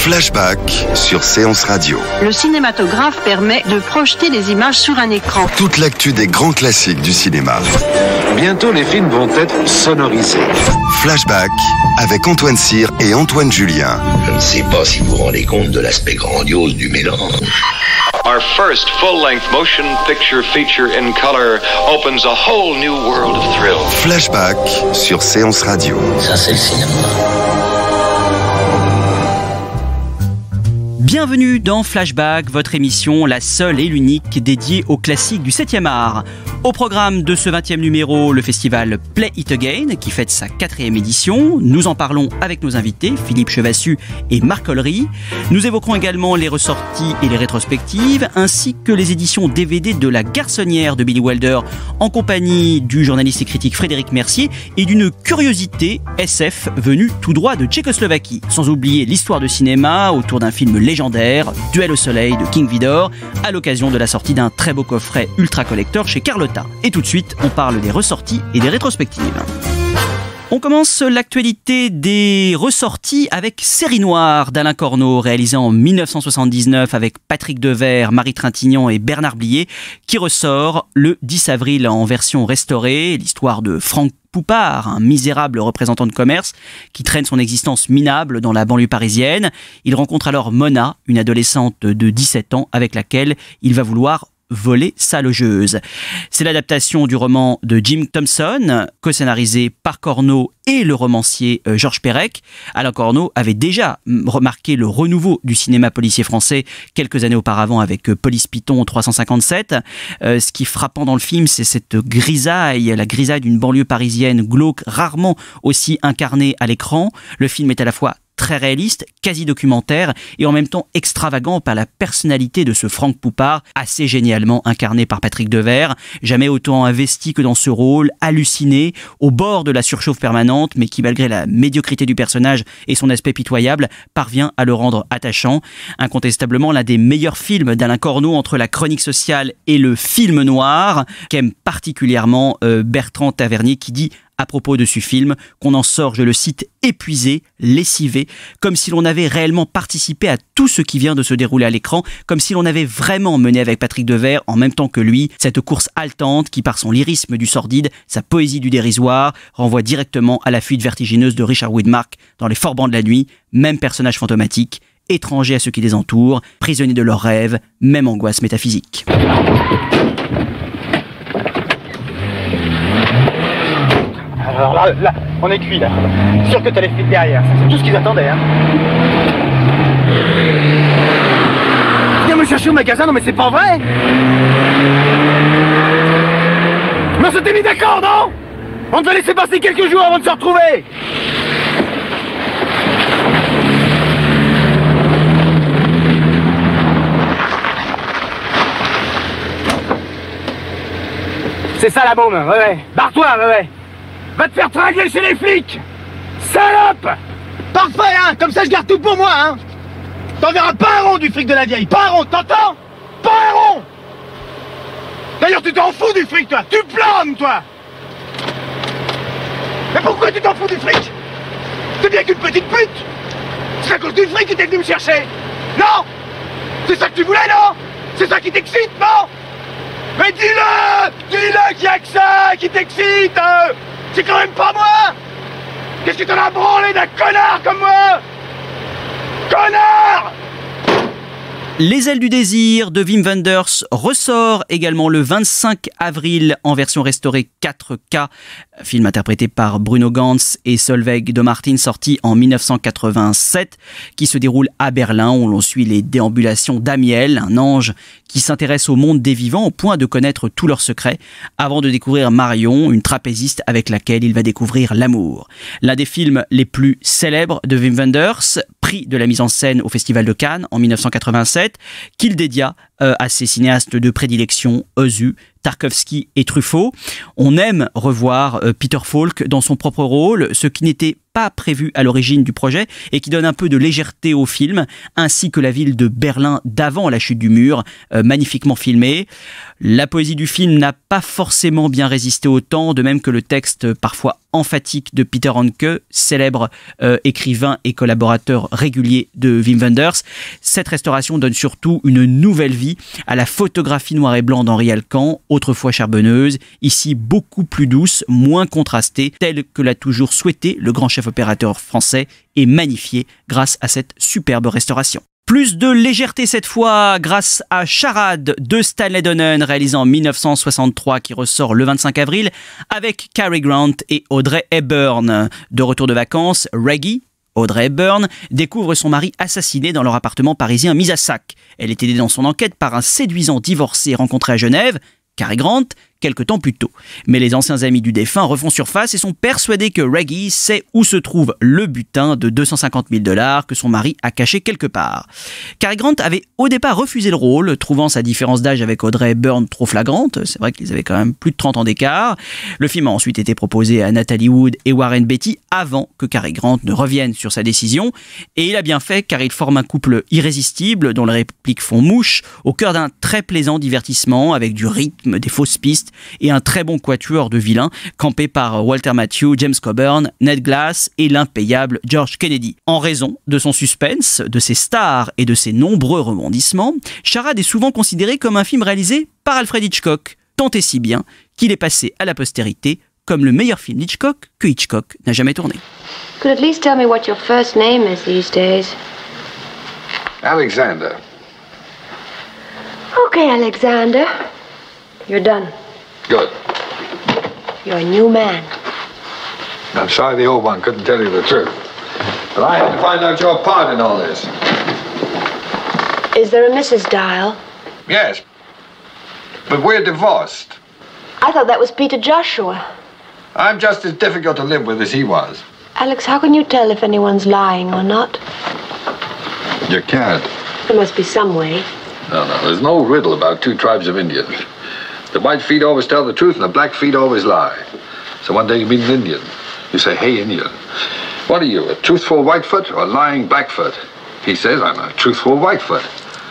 Flashback sur Séance Radio. Le cinématographe permet de projeter les images sur un écran. Toute l'actu des grands classiques du cinéma. Bientôt, les films vont être sonorisés. Flashback avec Antoine Cyr et Antoine Julien. Je ne sais pas si vous vous rendez compte de l'aspect grandiose du mélange. Our first full-length motion picture feature in color opens a whole new world of thrill. Flashback sur Séance Radio. Ça, c'est le cinéma. Bienvenue dans Flashback, votre émission, la seule et l'unique dédiée aux classiques du 7e art. Au programme de ce 20e numéro, le festival Play It Again, qui fête sa 4e édition. Nous en parlons avec nos invités, Philippe Chevassus et Marc Ollery. Nous évoquerons également les ressorties et les rétrospectives, ainsi que les éditions DVD de La Garçonnière de Billy Wilder, en compagnie du journaliste et critique Frédéric Mercier, et d'une curiosité SF venue tout droit de Tchécoslovaquie. Sans oublier l'histoire de cinéma autour d'un film légendaire, Duel au soleil de King Vidor, à l'occasion de la sortie d'un très beau coffret ultra collector chez Carlotta. Et tout de suite, on parle des ressorties et des rétrospectives. On commence l'actualité des ressorties avec Série Noire d'Alain Corneau, réalisé en 1979 avec Patrick Devers, Marie Trintignant et Bernard Blier, qui ressort le 10 avril en version restaurée, l'histoire de Franck Poupard, un misérable représentant de commerce qui traîne son existence minable dans la banlieue parisienne. Il rencontre alors Mona, une adolescente de 17 ans avec laquelle il va vouloir voler sa logeuse. C'est l'adaptation du roman de Jim Thompson, co-scénarisé par Corneau et le romancier Georges Perec. Alain Corneau avait déjà remarqué le renouveau du cinéma policier français quelques années auparavant avec Police Python 357. Ce qui est frappant dans le film, c'est cette grisaille, la grisaille d'une banlieue parisienne glauque, rarement aussi incarnée à l'écran. Le film est à la fois très réaliste, quasi documentaire et en même temps extravagant par la personnalité de ce Franck Poupard, assez génialement incarné par Patrick Devers, jamais autant investi que dans ce rôle, halluciné, au bord de la surchauffe permanente, mais qui malgré la médiocrité du personnage et son aspect pitoyable, parvient à le rendre attachant. Incontestablement l'un des meilleurs films d'Alain Corneau entre la chronique sociale et le film noir, qu'aime particulièrement Bertrand Tavernier, qui dit à propos de ce film qu'on en sort, je le cite, épuisé, lessivé, comme si l'on avait réellement participé à tout ce qui vient de se dérouler à l'écran, comme si l'on avait vraiment mené avec Patrick Devers, en même temps que lui, cette course haletante qui, par son lyrisme du sordide, sa poésie du dérisoire, renvoie directement à la fuite vertigineuse de Richard Widmark dans Les Forbans de la nuit, même personnage fantomatique, étranger à ceux qui les entourent, prisonniers de leurs rêves, même angoisse métaphysique. Alors là, on est cuit là. Sûr que t'as les flics derrière, c'est tout ce qu'ils attendaient, hein. Viens me chercher au magasin, non mais c'est pas vrai. Mais on s'était mis d'accord, non? On devait laisser passer quelques jours avant de se retrouver. C'est ça la bombe, ouais. Barre-toi, ouais. Va te faire tringler chez les flics! Salope! Parfait, hein! Comme ça, je garde tout pour moi, hein! T'enverras pas un rond du fric de la vieille! Pas un rond, t'entends? Pas un rond! D'ailleurs, tu t'en fous du fric, toi! Tu planes, toi! Mais pourquoi tu t'en fous du fric? T'es bien qu'une petite pute! C'est à cause du fric que t'es venu me chercher! Non! C'est ça que tu voulais, non? C'est ça qui t'excite, non? Mais dis-le! Dis-le qu'il y a que ça qui t'excite! C'est quand même pas moi! Qu'est-ce que t'en as branlé d'un connard comme moi? Connard! Les ailes du désir de Wim Wenders ressort également le 25 avril en version restaurée 4K, film interprété par Bruno Ganz et Solveig de Martin, sorti en 1987, qui se déroule à Berlin, où l'on suit les déambulations d'Amiel, un ange qui s'intéresse au monde des vivants au point de connaître tous leurs secrets, avant de découvrir Marion, une trapéziste avec laquelle il va découvrir l'amour. L'un des films les plus célèbres de Wim Wenders, prix de la mise en scène au Festival de Cannes en 1987, qu'il dédia à ses cinéastes de prédilection, Ozu, Tarkovsky et Truffaut. On aime revoir Peter Falk dans son propre rôle, ce qui n'était pas prévu à l'origine du projet et qui donne un peu de légèreté au film, ainsi que la ville de Berlin d'avant la chute du mur, magnifiquement filmée. La poésie du film n'a pas forcément bien résisté au temps, de même que le texte parfois emphatique de Peter Handke, célèbre écrivain et collaborateur régulier de Wim Wenders. Cette restauration donne surtout une nouvelle vie à la photographie noir et blanc d'Henri Alcan, autrefois charbonneuse, ici beaucoup plus douce, moins contrastée, telle que l'a toujours souhaité le grand chef opérateur français et magnifiée grâce à cette superbe restauration. Plus de légèreté cette fois grâce à Charade de Stanley Donen, réalisé en 1963, qui ressort le 25 avril avec Cary Grant et Audrey Hepburn. De retour de vacances, Reggie, Audrey Hepburn, découvre son mari assassiné dans leur appartement parisien mis à sac. Elle est aidée dans son enquête par un séduisant divorcé rencontré à Genève, Cary Grant, quelque temps plus tôt. Mais les anciens amis du défunt refont surface et sont persuadés que Reggie sait où se trouve le butin de 250 000 $ que son mari a caché quelque part. Cary Grant avait au départ refusé le rôle, trouvant sa différence d'âge avec Audrey Hepburn trop flagrante. C'est vrai qu'ils avaient quand même plus de 30 ans d'écart. Le film a ensuite été proposé à Natalie Wood et Warren Beatty avant que Cary Grant ne revienne sur sa décision. Et il a bien fait car il forme un couple irrésistible dont les répliques font mouche au cœur d'un très plaisant divertissement avec du rythme, des fausses pistes et un très bon quatuor de vilains campé par Walter Matthau, James Coburn, Ned Glass et l'impayable George Kennedy. En raison de son suspense, de ses stars et de ses nombreux rebondissements, Charade est souvent considéré comme un film réalisé par Alfred Hitchcock, tant et si bien qu'il est passé à la postérité comme le meilleur film d'Hitchcock que Hitchcock n'a jamais tourné. Could at least tell me what your first name is these days. Alexander. Okay, Alexander. You're done. Good. You're a new man. I'm sorry the old one couldn't tell you the truth. But I had to find out your part in all this. Is there a Mrs. Dial? Yes. But we're divorced. I thought that was Peter Joshua. I'm just as difficult to live with as he was. Alex, how can you tell if anyone's lying or not? You can't. There must be some way. No, there's no riddle about two tribes of Indians. The white feet always tell the truth and the black feet always lie. So one day you meet an Indian. You say, "Hey, Indian, what are you, a truthful Whitefoot or a lying Blackfoot?" He says, "I'm a truthful Whitefoot."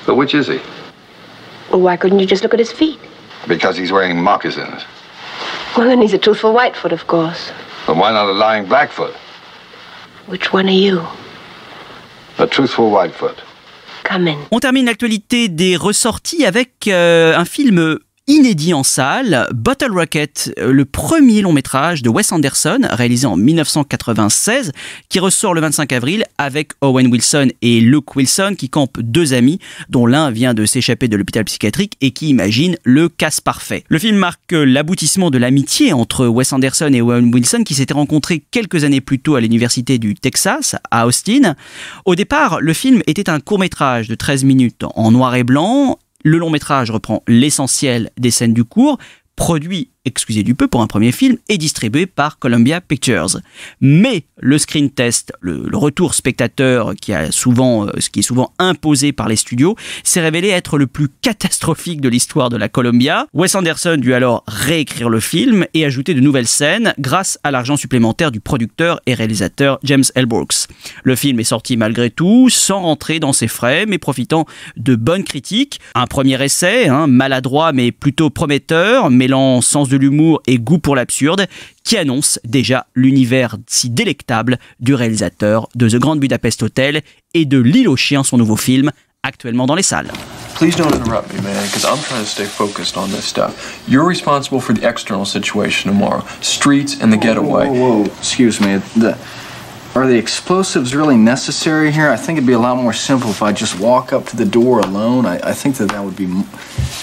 But which is he? Well, why couldn't you just look at his feet? Because he's wearing moccasins. Well, then he's a truthful Whitefoot, of course. But why not a lying Blackfoot? Which one are you? A truthful Whitefoot. Come in. On termine l'actualité des ressorties avec un film inédit en salle, Bottle Rocket, le premier long métrage de Wes Anderson, réalisé en 1996, qui ressort le 25 avril avec Owen Wilson et Luke Wilson, qui campent deux amis, dont l'un vient de s'échapper de l'hôpital psychiatrique et qui imagine le casse parfait. Le film marque l'aboutissement de l'amitié entre Wes Anderson et Owen Wilson, qui s'étaient rencontrés quelques années plus tôt à l'université du Texas, à Austin. Au départ, le film était un court-métrage de 13 minutes en noir et blanc. Le long métrage reprend l'essentiel des scènes du cours, produit, excusez du peu pour un premier film, et distribué par Columbia Pictures. Mais le screen test, le retour spectateur qui est souvent imposé par les studios, s'est révélé être le plus catastrophique de l'histoire de la Columbia. Wes Anderson dut alors réécrire le film et ajouter de nouvelles scènes grâce à l'argent supplémentaire du producteur et réalisateur James L. Brooks. Le film est sorti malgré tout, sans rentrer dans ses frais, mais profitant de bonnes critiques. Un premier essai, maladroit mais plutôt prometteur, mêlant sens de l'humour et goût pour l'absurde, qui annonce déjà l'univers si délectable du réalisateur de The Grand Budapest Hotel et de L'Île aux chiens, son nouveau film, actuellement dans les salles. Please don't interrupt me, man, because I'm trying to stay focused on this stuff. You're responsible for the external situation tomorrow. Streets and the getaway. Whoa. Excuse me. Are the explosives really necessary here? I think it'd be a lot more simple if I just walk up to the door alone. I think that would be...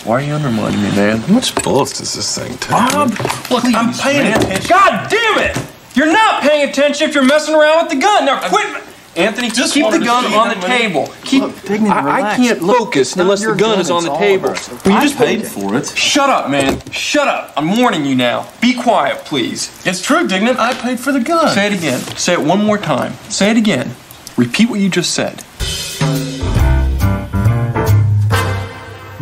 Why are you undermining me, man? How much bullets does this thing take? Bob, look, please, I'm paying attention. God damn it! You're not paying attention if you're messing around with the gun. Now quit... Anthony, just keep the gun on the table. I can't focus unless the gun is on the table. You just paid for it. Shut up, man. Shut up. I'm warning you now. Be quiet, please. It's true, Dignant. I paid for the gun. Say it again. Say it one more time. Say it again. Repeat what you just said.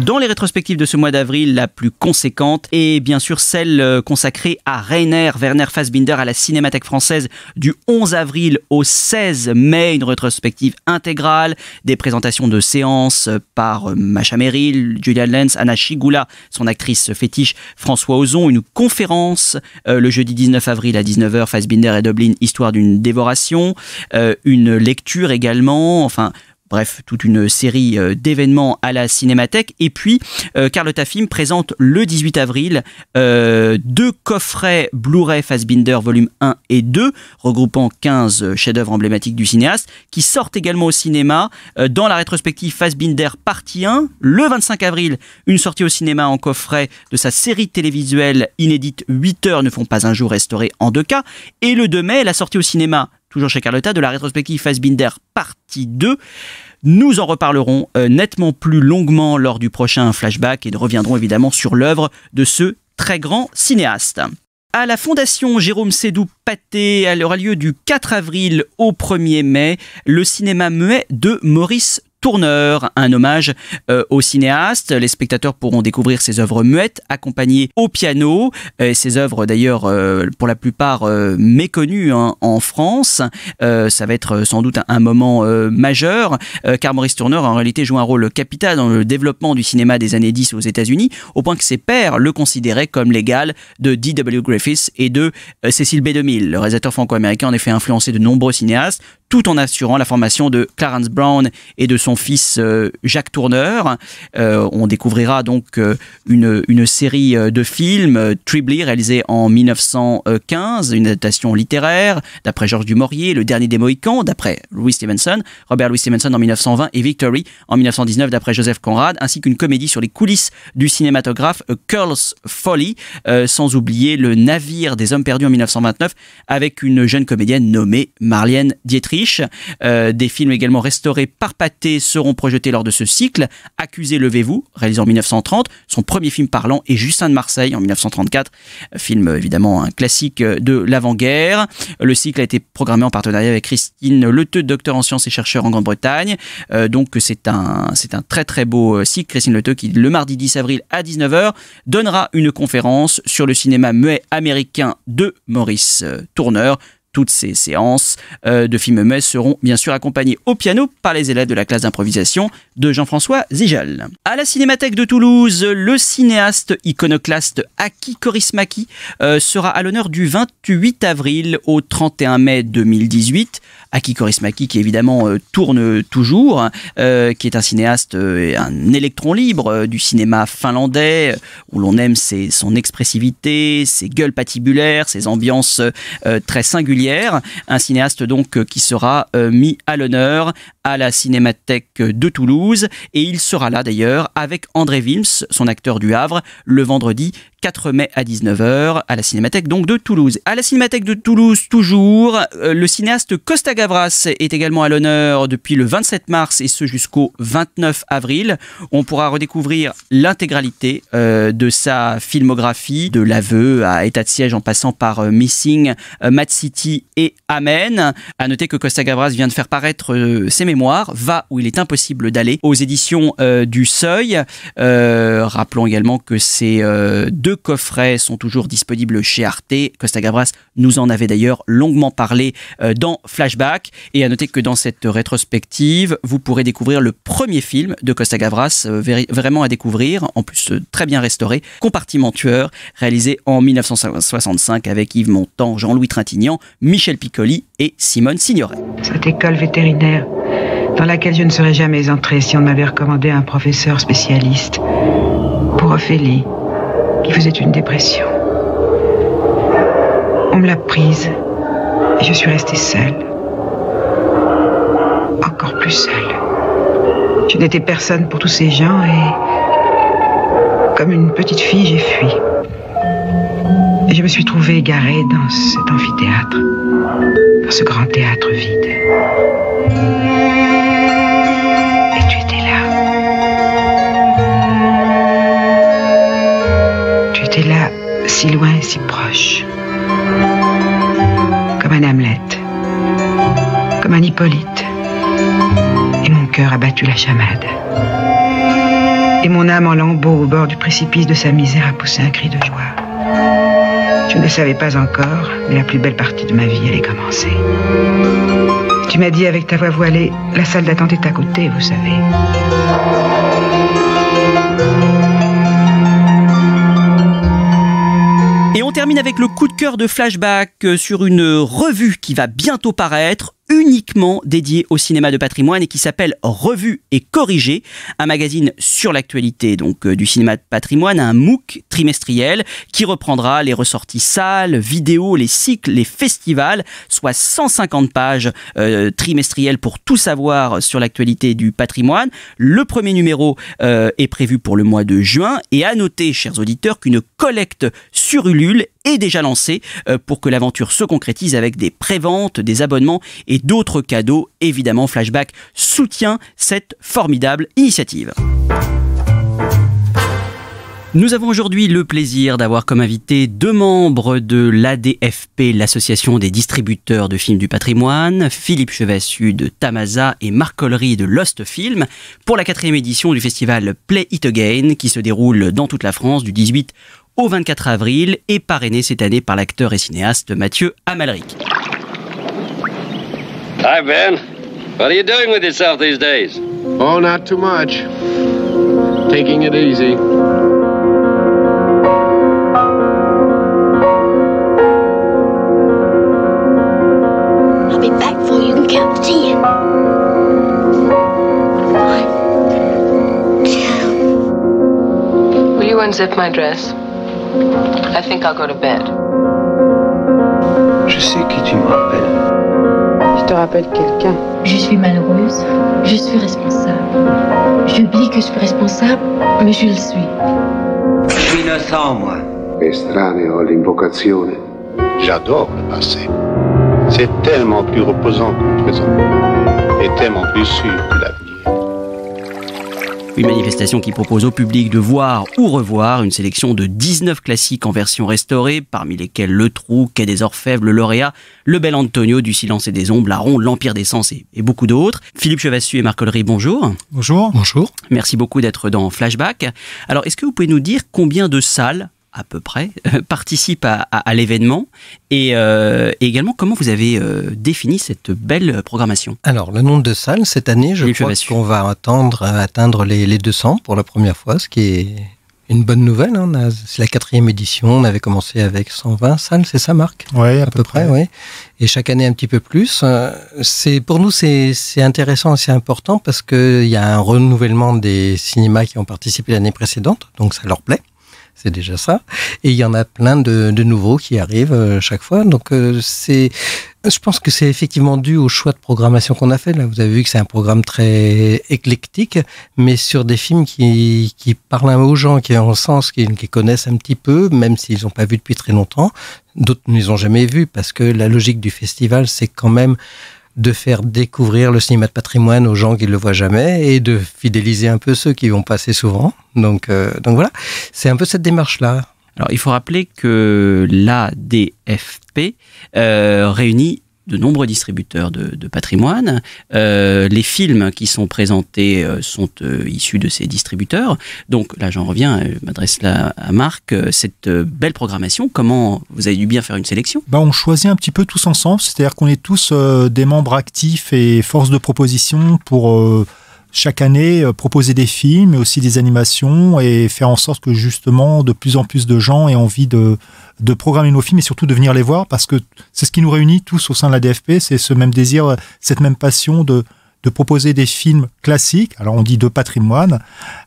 Dans les rétrospectives de ce mois d'avril, la plus conséquente est bien sûr celle consacrée à Rainer Werner Fassbinder à la Cinémathèque française du 11 avril au 16 mai. Une rétrospective intégrale, des présentations de séances par Masha Merrill, Julian Lenz, Anna Schygulla, son actrice fétiche, François Ozon, une conférence le jeudi 19 avril à 19h, Fassbinder et Dublin, histoire d'une dévoration, une lecture également, enfin... Bref, toute une série d'événements à la Cinémathèque. Et puis, Carlotta Film présente le 18 avril 2 coffrets Blu-ray Fassbinder volume 1 et 2, regroupant 15 chefs-d'œuvre emblématiques du cinéaste, qui sortent également au cinéma dans la rétrospective Fassbinder partie 1. Le 25 avril, une sortie au cinéma en coffret de sa série télévisuelle inédite 8 heures ne font pas un jour, restaurée en 2K. Et le 2 mai, la sortie au cinéma, toujours chez Carlotta, de la rétrospective Fassbinder partie 2. Nous en reparlerons nettement plus longuement lors du prochain flashback et reviendrons évidemment sur l'œuvre de ce très grand cinéaste. À la Fondation Jérôme Sédou-Pathé, elle aura lieu du 4 avril au 1er mai, le cinéma muet de Maurice Tourneur, un hommage au cinéaste. Les spectateurs pourront découvrir ses œuvres muettes, accompagnées au piano. Ses œuvres d'ailleurs, pour la plupart, méconnues en France. Ça va être sans doute un moment majeur, car Maurice Tourneur a en réalité joué un rôle capital dans le développement du cinéma des années 10 aux États-Unis, au point que ses pairs le considéraient comme l'égal de D.W. Griffiths et de Cecil B. DeMille. Le réalisateur franco-américain a en effet influencé de nombreux cinéastes, tout en assurant la formation de Clarence Brown et de son fils Jacques Tourneur. On découvrira donc une série de films, Tribly, réalisé en 1915, une adaptation littéraire d'après Georges Dumaurier, Le Dernier des Mohicans d'après Robert Louis Stevenson en 1920 et Victory en 1919 d'après Joseph Conrad, ainsi qu'une comédie sur les coulisses du cinématographe, Curl's Folly, sans oublier Le Navire des Hommes Perdus en 1929 avec une jeune comédienne nommée Marlène Dietrich. Des films également restaurés par Pathé seront projetés lors de ce cycle. Accusé, levez-vous, réalisé en 1930, son premier film parlant, et Justin de Marseille en 1934, film évidemment un classique de l'avant-guerre. Le cycle a été programmé en partenariat avec Christine Leteux, docteur en sciences et chercheur en Grande-Bretagne. Donc c'est un très très beau cycle. Christine Leteux qui, le mardi 10 avril à 19h, donnera une conférence sur le cinéma muet américain de Maurice Tourneur. Toutes ces séances de films muets seront bien sûr accompagnées au piano par les élèves de la classe d'improvisation de Jean-François Zigel. À la Cinémathèque de Toulouse, le cinéaste iconoclaste Aki Kaurismäki sera à l'honneur du 28 avril au 31 mai 2018. Aki Kaurismäki qui évidemment tourne toujours, qui est un cinéaste, un électron libre du cinéma finlandais, où l'on aime son expressivité, ses gueules patibulaires, ses ambiances très singulières. Un cinéaste donc qui sera mis à l'honneur à la Cinémathèque de Toulouse, et il sera là d'ailleurs avec André Wilms, son acteur du Havre, le vendredi 4 mai à 19h à la Cinémathèque donc de Toulouse. À la Cinémathèque de Toulouse toujours, le cinéaste Costa Gavras est également à l'honneur depuis le 27 mars et ce jusqu'au 29 avril. On pourra redécouvrir l'intégralité de sa filmographie, de L'Aveu à État de siège en passant par Missing, Mad City et Amen. À noter que Costa Gavras vient de faire paraître ses mémoires, Va où il est impossible d'aller, aux éditions du Seuil. Rappelons également que ces deux coffrets sont toujours disponibles chez Arte. Costa Gavras nous en avait d'ailleurs longuement parlé dans Flashback. Et à noter que dans cette rétrospective, vous pourrez découvrir le premier film de Costa Gavras, vraiment à découvrir, en plus très bien restauré, Compartiment tueur, réalisé en 1965 avec Yves Montand, Jean-Louis Trintignant, Michel Piccoli et Simone Signoret. Cette école vétérinaire, dans laquelle je ne serais jamais entrée si on m'avait recommandé un professeur spécialiste, pour Ophélie, qui faisait une dépression. On me l'a prise et je suis restée seule. Encore plus seule. Je n'étais personne pour tous ces gens et, comme une petite fille, j'ai fui. Et je me suis trouvée égarée dans cet amphithéâtre, dans ce grand théâtre vide. Et tu étais là. Tu étais là, si loin et si proche. Comme un Hamlet, comme un Hippolyte. Et mon cœur a battu la chamade. Et mon âme en lambeaux au bord du précipice de sa misère a poussé un cri de joie. Je ne le savais pas encore, mais la plus belle partie de ma vie allait commencer. Tu m'as dit avec ta voix voilée, la salle d'attente est à côté, vous savez. Et on termine avec le coup de cœur de Flashback sur une revue qui va bientôt paraître, uniquement dédiée au cinéma de patrimoine et qui s'appelle Revue et Corrigée, un magazine sur l'actualité donc du cinéma de patrimoine, un MOOC trimestriel qui reprendra les ressorties salles, vidéos, les cycles, les festivals, soit 150 pages trimestrielles pour tout savoir sur l'actualité du patrimoine. Le premier numéro est prévu pour le mois de juin et à noter, chers auditeurs, qu'une collecte sur Ulule est déjà lancée pour que l'aventure se concrétise avec des préventes, des abonnements et d'autres cadeaux. Évidemment, Flashback soutient cette formidable initiative. Nous avons aujourd'hui le plaisir d'avoir comme invité 2 membres de l'ADFP, l'association des distributeurs de films du patrimoine, Philippe Chevassus de Tamasa et Marc Collery de Lost Film, pour la 4e édition du festival Play It Again qui se déroule dans toute la France du 18 au 24 avril et parrainé cette année par l'acteur et cinéaste Mathieu Amalric. Hi, Ben. What are you doing with yourself these days? Oh, not too much. Taking it easy. I'll be back before you can count to 10. 1, 2. Will you unzip my dress? I think I'll go to bed. Je sais qui tu me rappelles. Je te rappelle quelqu'un. Je suis malheureuse, je suis responsable. J'oublie que je suis responsable, mais je le suis. Je suis innocent, moi. Estraneo l'invocazione. J'adore le passé. C'est tellement plus reposant que le présent. Et tellement plus sûr que l'avenir. Une manifestation qui propose au public de voir ou revoir une sélection de 19 classiques en version restaurée, parmi lesquels Le Trou, Quai des Orfèvres, Le Lauréat, Le Bel Antonio, Du Silence et des Ombres, La Ronde, L'Empire des Sens et beaucoup d'autres. Philippe Chevassus et Marc Collery, bonjour. Bonjour. Bonjour. Merci beaucoup d'être dans Flashback. Alors, est-ce que vous pouvez nous dire combien de salles à peu près, participent à l'événement et également comment vous avez défini cette belle programmation? Alors, le nombre de salles, cette année, je crois qu'on va atteindre les 200 pour la première fois, ce qui est une bonne nouvelle. Hein. C'est la 4e édition, on avait commencé avec 120 salles, c'est ça Marc? Oui, à peu près. Oui. Et chaque année un petit peu plus. Pour nous, c'est intéressant et c'est important parce qu'il y a un renouvellement des cinémas qui ont participé l'année précédente, donc ça leur plaît. C'est déjà ça. Et il y en a plein de nouveaux qui arrivent chaque fois. Donc, je pense que c'est effectivement dû au choix de programmation qu'on a fait. Là, vous avez vu que c'est un programme très éclectique, mais sur des films qui parlent aux gens, qui ont sens, qui connaissent un petit peu, même s'ils n'ont pas vu depuis très longtemps. D'autres ne les ont jamais vus parce que la logique du festival, c'est quand même de faire découvrir le cinéma de patrimoine aux gens qui ne le voient jamais et de fidéliser un peu ceux qui vont passer souvent. Donc voilà, c'est un peu cette démarche-là. Alors, il faut rappeler que l'ADFP réunit de nombreux distributeurs de patrimoine. Les films qui sont présentés sont issus de ces distributeurs. Donc là, j'en reviens, je m'adresse là à Marc. Cette belle programmation, comment vous avez dû bien faire une sélection? On choisit un petit peu tous ensemble, c'est-à-dire qu'on est tous des membres actifs et force de proposition pour chaque année proposer des films, mais aussi des animations et faire en sorte que justement de plus en plus de gens aient envie de programmer nos films et surtout de venir les voir parce que c'est ce qui nous réunit tous au sein de la DFP, c'est ce même désir, cette même passion de proposer des films classiques, alors on dit de patrimoine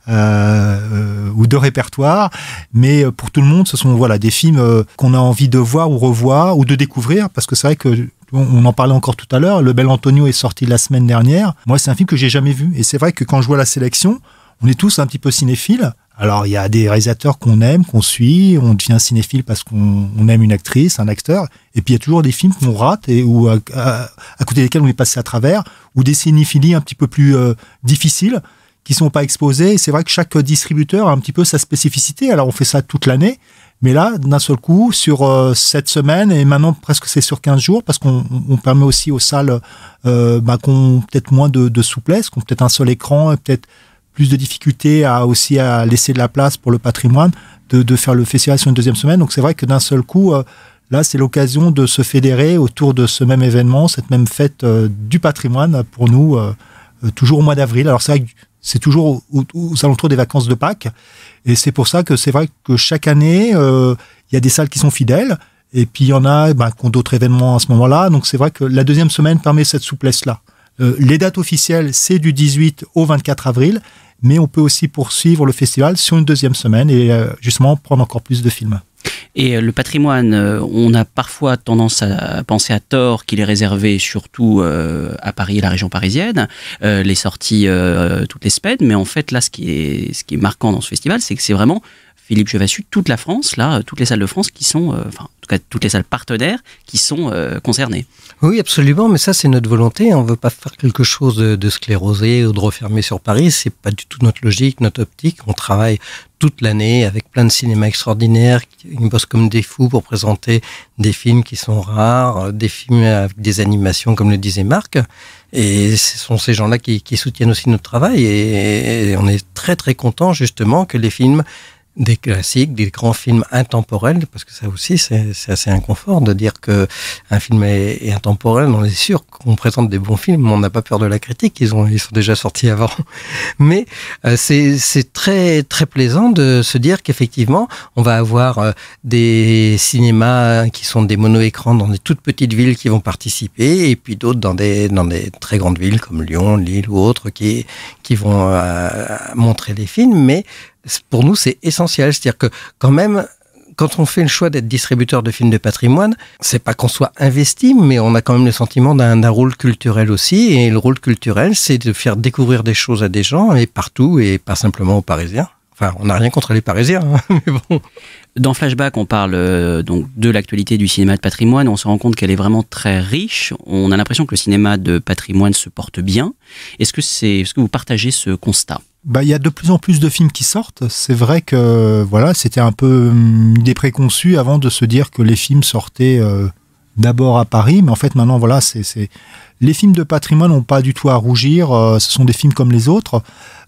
ou de répertoire, mais pour tout le monde ce sont des films qu'on a envie de voir ou revoir ou de découvrir parce que c'est vrai que on en parlait encore tout à l'heure, Le Bel Antonio est sorti la semaine dernière. Moi, c'est un film que j'ai jamais vu. Et c'est vrai que quand je vois la sélection, on est tous un petit peu cinéphiles. Alors, il y a des réalisateurs qu'on aime, qu'on suit. On devient cinéphile parce qu'on aime une actrice, un acteur. Et puis, il y a toujours des films qu'on rate ou à côté desquels on est passé à travers, ou des cinéphilies un petit peu plus difficiles qui sont pas exposées. Et c'est vrai que chaque distributeur a un petit peu sa spécificité. Alors, on fait ça toute l'année. Mais là, d'un seul coup, sur cette semaine, et maintenant presque c'est sur 15 jours, parce qu'on permet aussi aux salles qui ont peut-être moins de souplesse, qui ont peut-être un seul écran, et peut-être plus de difficultés à laisser de la place pour le patrimoine, de faire le festival sur une deuxième semaine. Donc c'est vrai que d'un seul coup, là, c'est l'occasion de se fédérer autour de ce même événement, cette même fête du patrimoine pour nous, toujours au mois d'avril. Alors c'est vrai que c'est toujours aux alentours des vacances de Pâques. Et c'est pour ça que c'est vrai que chaque année, il y a des salles qui sont fidèles. Et puis il y en a qui ont d'autres événements à ce moment-là. Donc c'est vrai que la deuxième semaine permet cette souplesse-là. Les dates officielles, c'est du 18 au 24 avril. Mais on peut aussi poursuivre le festival sur une deuxième semaine et justement prendre encore plus de films. Et le patrimoine, on a parfois tendance à penser à tort qu'il est réservé surtout à Paris et la région parisienne, les sorties toutes les semaines, mais en fait là ce qui est marquant dans ce festival, c'est que c'est vraiment Philippe Jevassus, toute la France, là, toutes les salles de France qui sont, en tout cas toutes les salles partenaires qui sont concernées. Oui, absolument, mais ça c'est notre volonté. On ne veut pas faire quelque chose de sclérosé ou de refermé sur Paris. C'est pas du tout notre logique, notre optique. On travaille toute l'année avec plein de cinémas extraordinaires qui bossent comme des fous pour présenter des films qui sont rares, des films avec des animations comme le disait Marc. Et ce sont ces gens-là qui soutiennent aussi notre travail. Et on est très très content justement que les films des classiques, des grands films intemporels, parce que ça aussi c'est assez inconfort de dire que un film est intemporel. On est sûr qu'on présente des bons films, mais on n'a pas peur de la critique, ils sont déjà sortis avant. Mais c'est très très plaisant de se dire qu'effectivement on va avoir des cinémas qui sont des mono-écrans dans des toutes petites villes qui vont participer, et puis d'autres dans des très grandes villes comme Lyon, Lille ou autres qui vont montrer les films. Mais pour nous, c'est essentiel. C'est-à-dire que quand même, quand on fait le choix d'être distributeur de films de patrimoine, c'est pas qu'on soit investi, mais on a quand même le sentiment d'un rôle culturel aussi. Et le rôle culturel, c'est de faire découvrir des choses à des gens, et partout, et pas simplement aux Parisiens. Enfin, on n'a rien contre les Parisiens, hein, mais bon. Dans Flashback, on parle donc de l'actualité du cinéma de patrimoine. On se rend compte qu'elle est vraiment très riche. On a l'impression que le cinéma de patrimoine se porte bien. Est-ce que vous partagez ce constat ? Il y a de plus en plus de films qui sortent. C'est vrai que voilà, c'était un peu une idée préconçue avant de se dire que les films sortaient d'abord à Paris, mais en fait maintenant voilà, les films de patrimoine n'ont pas du tout à rougir. Ce sont des films comme les autres.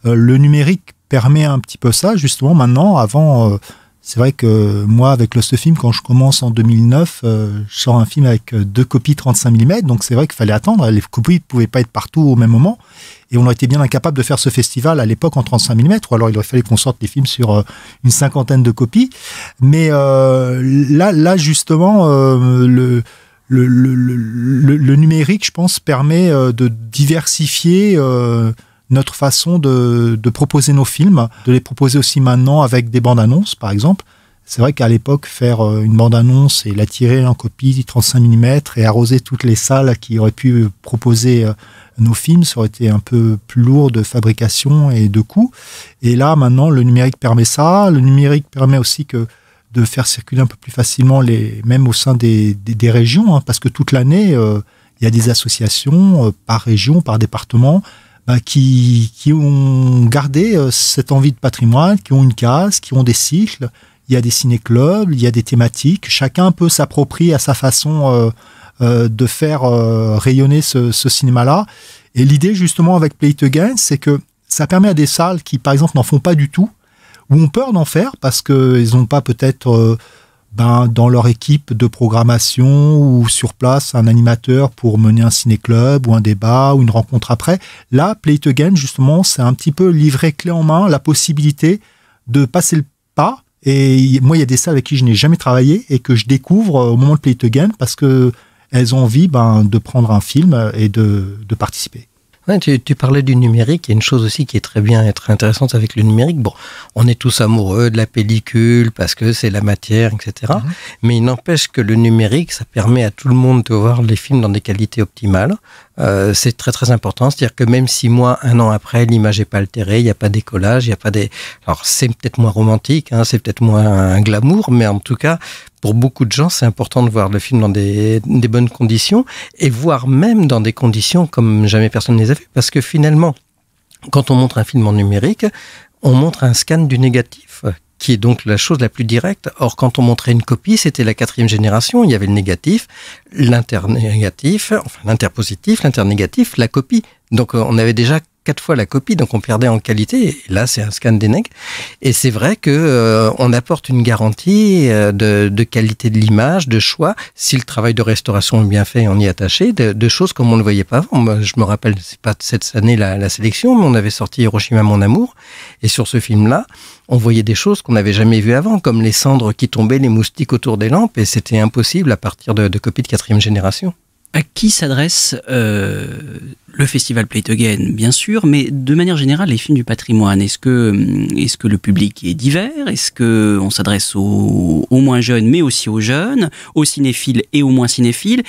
Le numérique permet un petit peu ça justement maintenant. Avant, c'est vrai que moi avec Lost Film, quand je commence en 2009, je sors un film avec 2 copies 35 mm, donc c'est vrai qu'il fallait attendre. Les copies ne pouvaient pas être partout au même moment. Et on aurait été bien incapable de faire ce festival à l'époque en 35 mm, ou alors il aurait fallu qu'on sorte les films sur une 50aine de copies. Mais là justement, le numérique, je pense, permet de diversifier notre façon de proposer nos films, de les proposer aussi maintenant avec des bandes annonces, par exemple. C'est vrai qu'à l'époque, faire une bande-annonce et la tirer en copie 35 mm et arroser toutes les salles qui auraient pu proposer nos films, ça aurait été un peu plus lourd de fabrication et de coûts. Et là, maintenant, le numérique permet ça. Le numérique permet aussi de faire circuler un peu plus facilement, même au sein des régions, hein, parce que toute l'année, il y a des associations par région, par département, qui ont gardé cette envie de patrimoine, qui ont une case, qui ont des cycles. Il y a des ciné-clubs, il y a des thématiques. Chacun peut s'approprier à sa façon de faire rayonner ce cinéma-là. Et l'idée, justement, avec Play It Again, c'est que ça permet à des salles qui, par exemple, n'en font pas du tout, ou ont peur d'en faire parce qu'ils n'ont pas peut-être dans leur équipe de programmation ou sur place un animateur pour mener un ciné-club ou un débat ou une rencontre après. Là, Play It Again, justement, c'est un petit peu livrer clé en main la possibilité de passer le pas. Et moi, il y a des salles avec qui je n'ai jamais travaillé et que je découvre au moment de Play It Again parce qu'elles ont envie de prendre un film et de participer. Ouais, tu parlais du numérique. Il y a une chose aussi qui est très bien et très intéressante avec le numérique. Bon, on est tous amoureux de la pellicule parce que c'est la matière, etc. Mais il n'empêche que le numérique, ça permet à tout le monde de voir les films dans des qualités optimales. C'est très très important. C'est-à-dire que même 6 mois, 1 an après, l'image n'est pas altérée, il n'y a pas d'écollage, il n'y a pas des... Alors c'est peut-être moins romantique, hein, c'est peut-être moins un glamour, mais en tout cas, pour beaucoup de gens, c'est important de voir le film dans des bonnes conditions, et voire même dans des conditions comme jamais personne ne les a vues. Parce que finalement, quand on montre un film en numérique, on montre un scan du négatif, qui est donc la chose la plus directe. Or, quand on montrait une copie, c'était la 4e génération, il y avait le négatif, l'internégatif, enfin l'interpositif, l'internégatif, la copie. Donc on avait déjà 4 fois la copie, donc on perdait en qualité. Et là, c'est un scan des nègres. Et c'est vrai que on apporte une garantie de qualité de l'image, de choix. Si le travail de restauration est bien fait, on y est attaché, de choses comme on ne voyait pas avant. Moi, je me rappelle, c'est pas cette année la sélection, mais on avait sorti Hiroshima, mon amour. Et sur ce film-là, on voyait des choses qu'on n'avait jamais vues avant, comme les cendres qui tombaient, les moustiques autour des lampes. Et c'était impossible à partir de copies de 4e génération. À qui s'adresse le festival Play It Again, bien sûr, mais de manière générale, les films du patrimoine, est-ce que le public est divers? Est-ce qu'on s'adresse aux moins jeunes, mais aussi aux jeunes, aux cinéphiles et aux moins cinéphiles,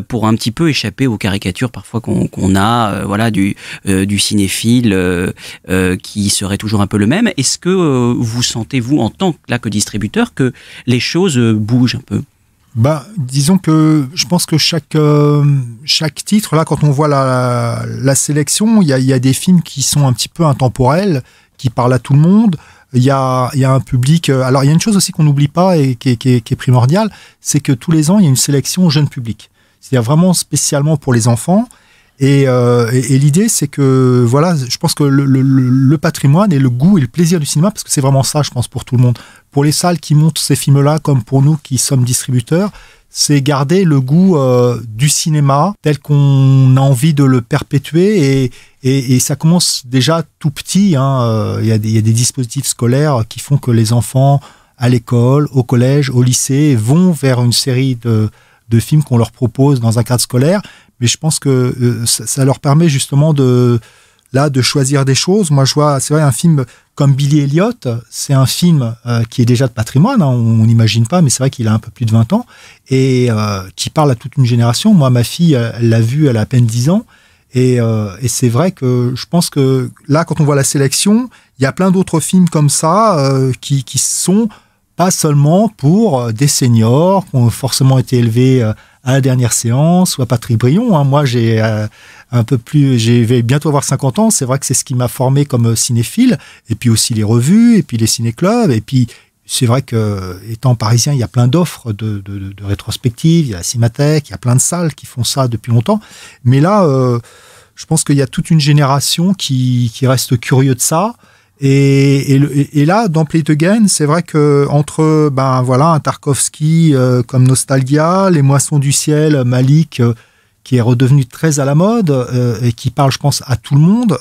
pour un petit peu échapper aux caricatures parfois qu'on a, voilà, du cinéphile qui serait toujours un peu le même? Est-ce que vous sentez, vous, en tant que distributeur, que les choses bougent un peu? Disons que je pense que chaque titre, là, quand on voit la sélection, il y a des films qui sont un petit peu intemporels, qui parlent à tout le monde. Il y a un public. Alors, il y a une chose aussi qu'on n'oublie pas et qui est primordiale, c'est que tous les ans, il y a une sélection jeune public. C'est-à-dire vraiment spécialement pour les enfants. Et l'idée, c'est que, voilà, je pense que le patrimoine et le goût et le plaisir du cinéma, parce que c'est vraiment ça, je pense, pour tout le monde. Pour les salles qui montent ces films-là, comme pour nous qui sommes distributeurs, c'est garder le goût du cinéma tel qu'on a envie de le perpétuer. Et ça commence déjà tout petit. Hein. Il y a des dispositifs scolaires qui font que les enfants, à l'école, au collège, au lycée, vont vers une série de films qu'on leur propose dans un cadre scolaire. Mais je pense que ça leur permet justement de choisir des choses. Moi, je vois, c'est vrai, un film comme Billy Elliot, c'est un film qui est déjà de patrimoine, hein, on n'imagine pas, mais c'est vrai qu'il a un peu plus de 20 ans, et qui parle à toute une génération. Moi, ma fille, elle l'a vu, elle a à peine 10 ans, et c'est vrai que je pense que là, quand on voit la sélection, il y a plein d'autres films comme ça qui sont pas seulement pour des seniors qui ont forcément été élevés à la dernière séance ou à Patrick Brion. Hein. Moi, j'ai vais bientôt avoir 50 ans. C'est vrai que c'est ce qui m'a formé comme cinéphile. Et puis aussi les revues, et puis les ciné-clubs. Et puis, c'est vrai que, étant parisien, il y a plein d'offres de rétrospectives. Il y a la Cinémathèque, il y a plein de salles qui font ça depuis longtemps. Mais là, je pense qu'il y a toute une génération qui reste curieux de ça. Et là, dans Play It Again, c'est vrai que entre un Tarkovsky comme Nostalgia, Les Moissons du ciel, Malik, qui est redevenu très à la mode et qui parle, je pense, à tout le monde,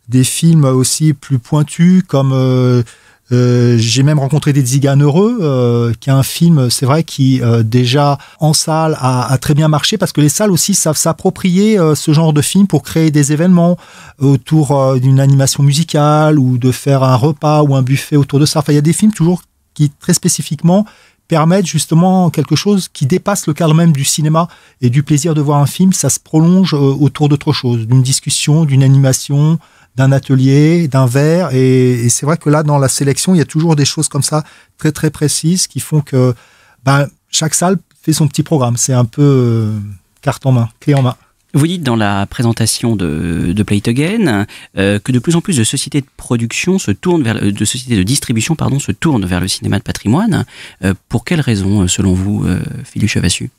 des films aussi plus pointus comme j'ai même rencontré des Tziganes heureux, qui est un film, c'est vrai, qui déjà en salle a très bien marché, parce que les salles aussi savent s'approprier ce genre de film pour créer des événements autour d'une animation musicale, ou de faire un repas ou un buffet autour de ça. Enfin, il y a des films toujours qui très spécifiquement permettent justement quelque chose qui dépasse le cadre même du cinéma et du plaisir de voir un film. Ça se prolonge autour d'autre chose, d'une discussion, d'une animation, d'un atelier, d'un verre, et c'est vrai que là, dans la sélection, il y a toujours des choses comme ça, très très précises, qui font que chaque salle fait son petit programme. C'est un peu carte en main, clé en main. Vous dites dans la présentation de Play It Again que de plus en plus de sociétés de production de sociétés de distribution, se tournent vers le cinéma de patrimoine. Pour quelles raisons, selon vous, Philippe Chavassu?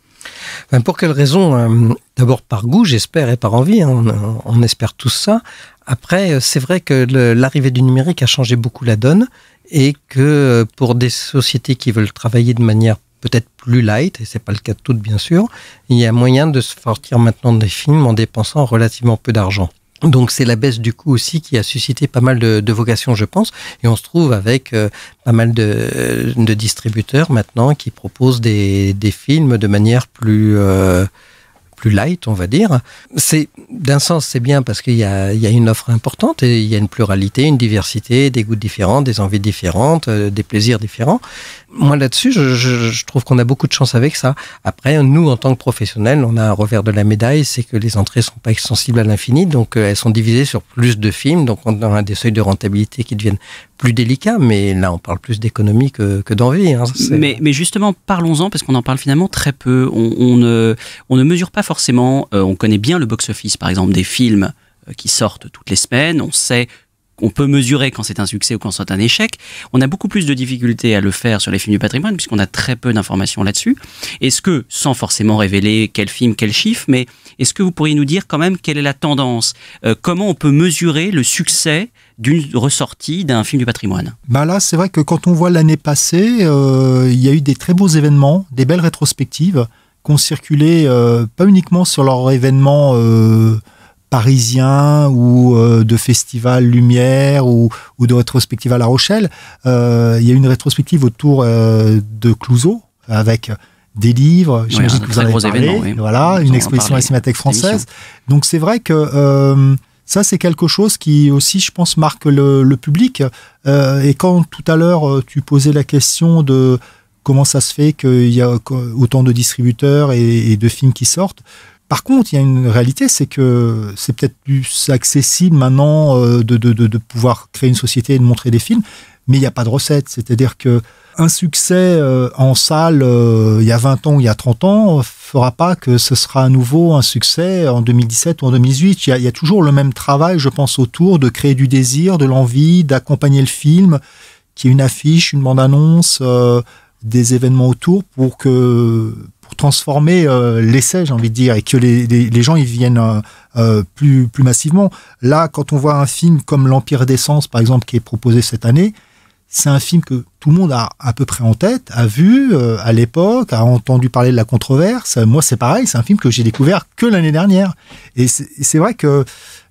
Pour quelles raisons? D'abord par goût, j'espère, et par envie. Hein, on espère tous ça. Après, c'est vrai que l'arrivée du numérique a changé beaucoup la donne, et que pour des sociétés qui veulent travailler de manière peut-être plus light, et c'est pas le cas de toutes bien sûr, il y a moyen de sortir maintenant des films en dépensant relativement peu d'argent. Donc c'est la baisse du coût aussi qui a suscité pas mal de vocations, je pense, et on se trouve avec pas mal de distributeurs maintenant qui proposent des films de manière plus light, on va dire. D'un sens, c'est bien parce qu'il y a une offre importante, et il y a une pluralité, une diversité, des goûts différents, des envies différentes, des plaisirs différents. Moi, là-dessus, je trouve qu'on a beaucoup de chance avec ça. Après, nous, en tant que professionnels, on a un revers de la médaille, c'est que les entrées sont pas extensibles à l'infini, donc elles sont divisées sur plus de films, donc on a des seuils de rentabilité qui deviennent plus délicats, mais là, on parle plus d'économie que d'envie. Hein. Mais justement, parlons-en, parce qu'on en parle finalement très peu. On ne mesure pas forcément, on connaît bien le box-office, par exemple, des films qui sortent toutes les semaines, on sait on peut mesurer quand c'est un succès ou quand c'est un échec. On a beaucoup plus de difficultés à le faire sur les films du patrimoine puisqu'on a très peu d'informations là-dessus. Est-ce que, sans forcément révéler quel film, quel chiffre, mais est-ce que vous pourriez nous dire quand même quelle est la tendance ? Comment on peut mesurer le succès d'une ressortie d'un film du patrimoine ? Bah là, c'est vrai que quand on voit l'année passée, il y a eu des très beaux événements, des belles rétrospectives qui ont circulé pas uniquement sur leur événement parisien ou de festival Lumière ou de rétrospective à La Rochelle. Il y a une rétrospective autour de Clouzot avec des livres, j'imagine que vous en avez parlé, oui. Voilà, une exposition à la Cinémathèque française. Donc c'est vrai que ça c'est quelque chose qui aussi, je pense, marque le public. Et quand tout à l'heure tu posais la question de comment ça se fait qu'il y a autant de distributeurs et de films qui sortent, par contre, il y a une réalité, c'est que c'est peut-être plus accessible maintenant de pouvoir créer une société et de montrer des films, mais il n'y a pas de recette. C'est-à-dire que un succès en salle il y a 20 ans ou il y a 30 ans fera pas que ce sera à nouveau un succès en 2017 ou en 2018. Il y a toujours le même travail, je pense, autour de créer du désir, de l'envie, d'accompagner le film, qu'il y ait une affiche, une bande-annonce, des événements autour pour transformer l'essai, j'ai envie de dire, et que les gens ils viennent plus massivement. Là, quand on voit un film comme L'Empire d'Essence, par exemple, qui est proposé cette année, c'est un film que tout le monde a à peu près en tête, a vu à l'époque, a entendu parler de la controverse. Moi, c'est pareil, c'est un film que j'ai découvert que l'année dernière. Et c'est vrai que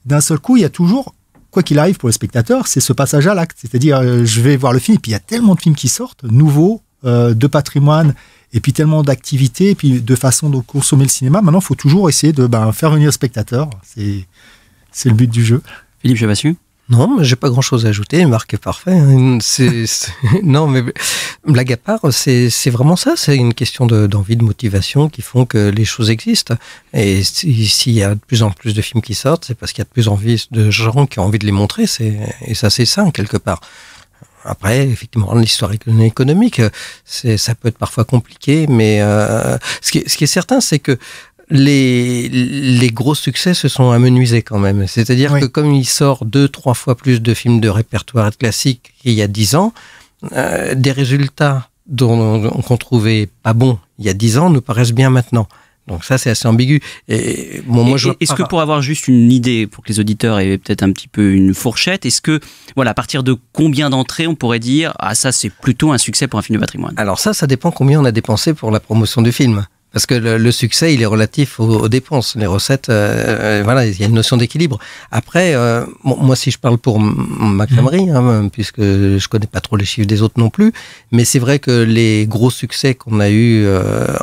d'un seul coup, il y a toujours, quoi qu'il arrive pour le spectateur, c'est ce passage à l'acte. C'est-à-dire, je vais voir le film, et puis il y a tellement de films qui sortent, nouveaux, de patrimoine, et puis tellement d'activités, et puis de façon de consommer le cinéma. Maintenant, il faut toujours essayer de faire venir le spectateur. C'est le but du jeu. Philippe Chabassu ? Non, j'ai pas grand-chose à ajouter. Marc est parfait. Non, mais blague à part, c'est vraiment ça. C'est une question d'envie, de motivation qui font que les choses existent. Et s'il y a de plus en plus de films qui sortent, c'est parce qu'il y a de plus en plus de gens qui ont envie de les montrer. Et ça, c'est sain, quelque part. Après, effectivement, l'histoire économique, ça peut être parfois compliqué, mais ce qui est certain, c'est que les gros succès se sont amenuisés quand même. C'est-à-dire que comme il sort 2-3 fois plus de films de répertoire et de classiques qu'il y a 10 ans, des résultats qu'on trouvait pas bons il y a 10 ans nous paraissent bien maintenant. Donc ça, c'est assez ambigu. Et bon, moi, est-ce que pour avoir juste une idée, pour que les auditeurs aient peut-être un petit peu une fourchette, est-ce que, voilà, à partir de combien d'entrées on pourrait dire « Ah, ça, c'est plutôt un succès pour un film de patrimoine » ? Alors ça dépend combien on a dépensé pour la promotion du film. Parce que le succès, il est relatif aux dépenses. Les recettes, voilà, il y a une notion d'équilibre. Après, moi, si je parle pour ma crèmerie, puisque je connais pas trop les chiffres des autres non plus, mais c'est vrai que les gros succès qu'on a eu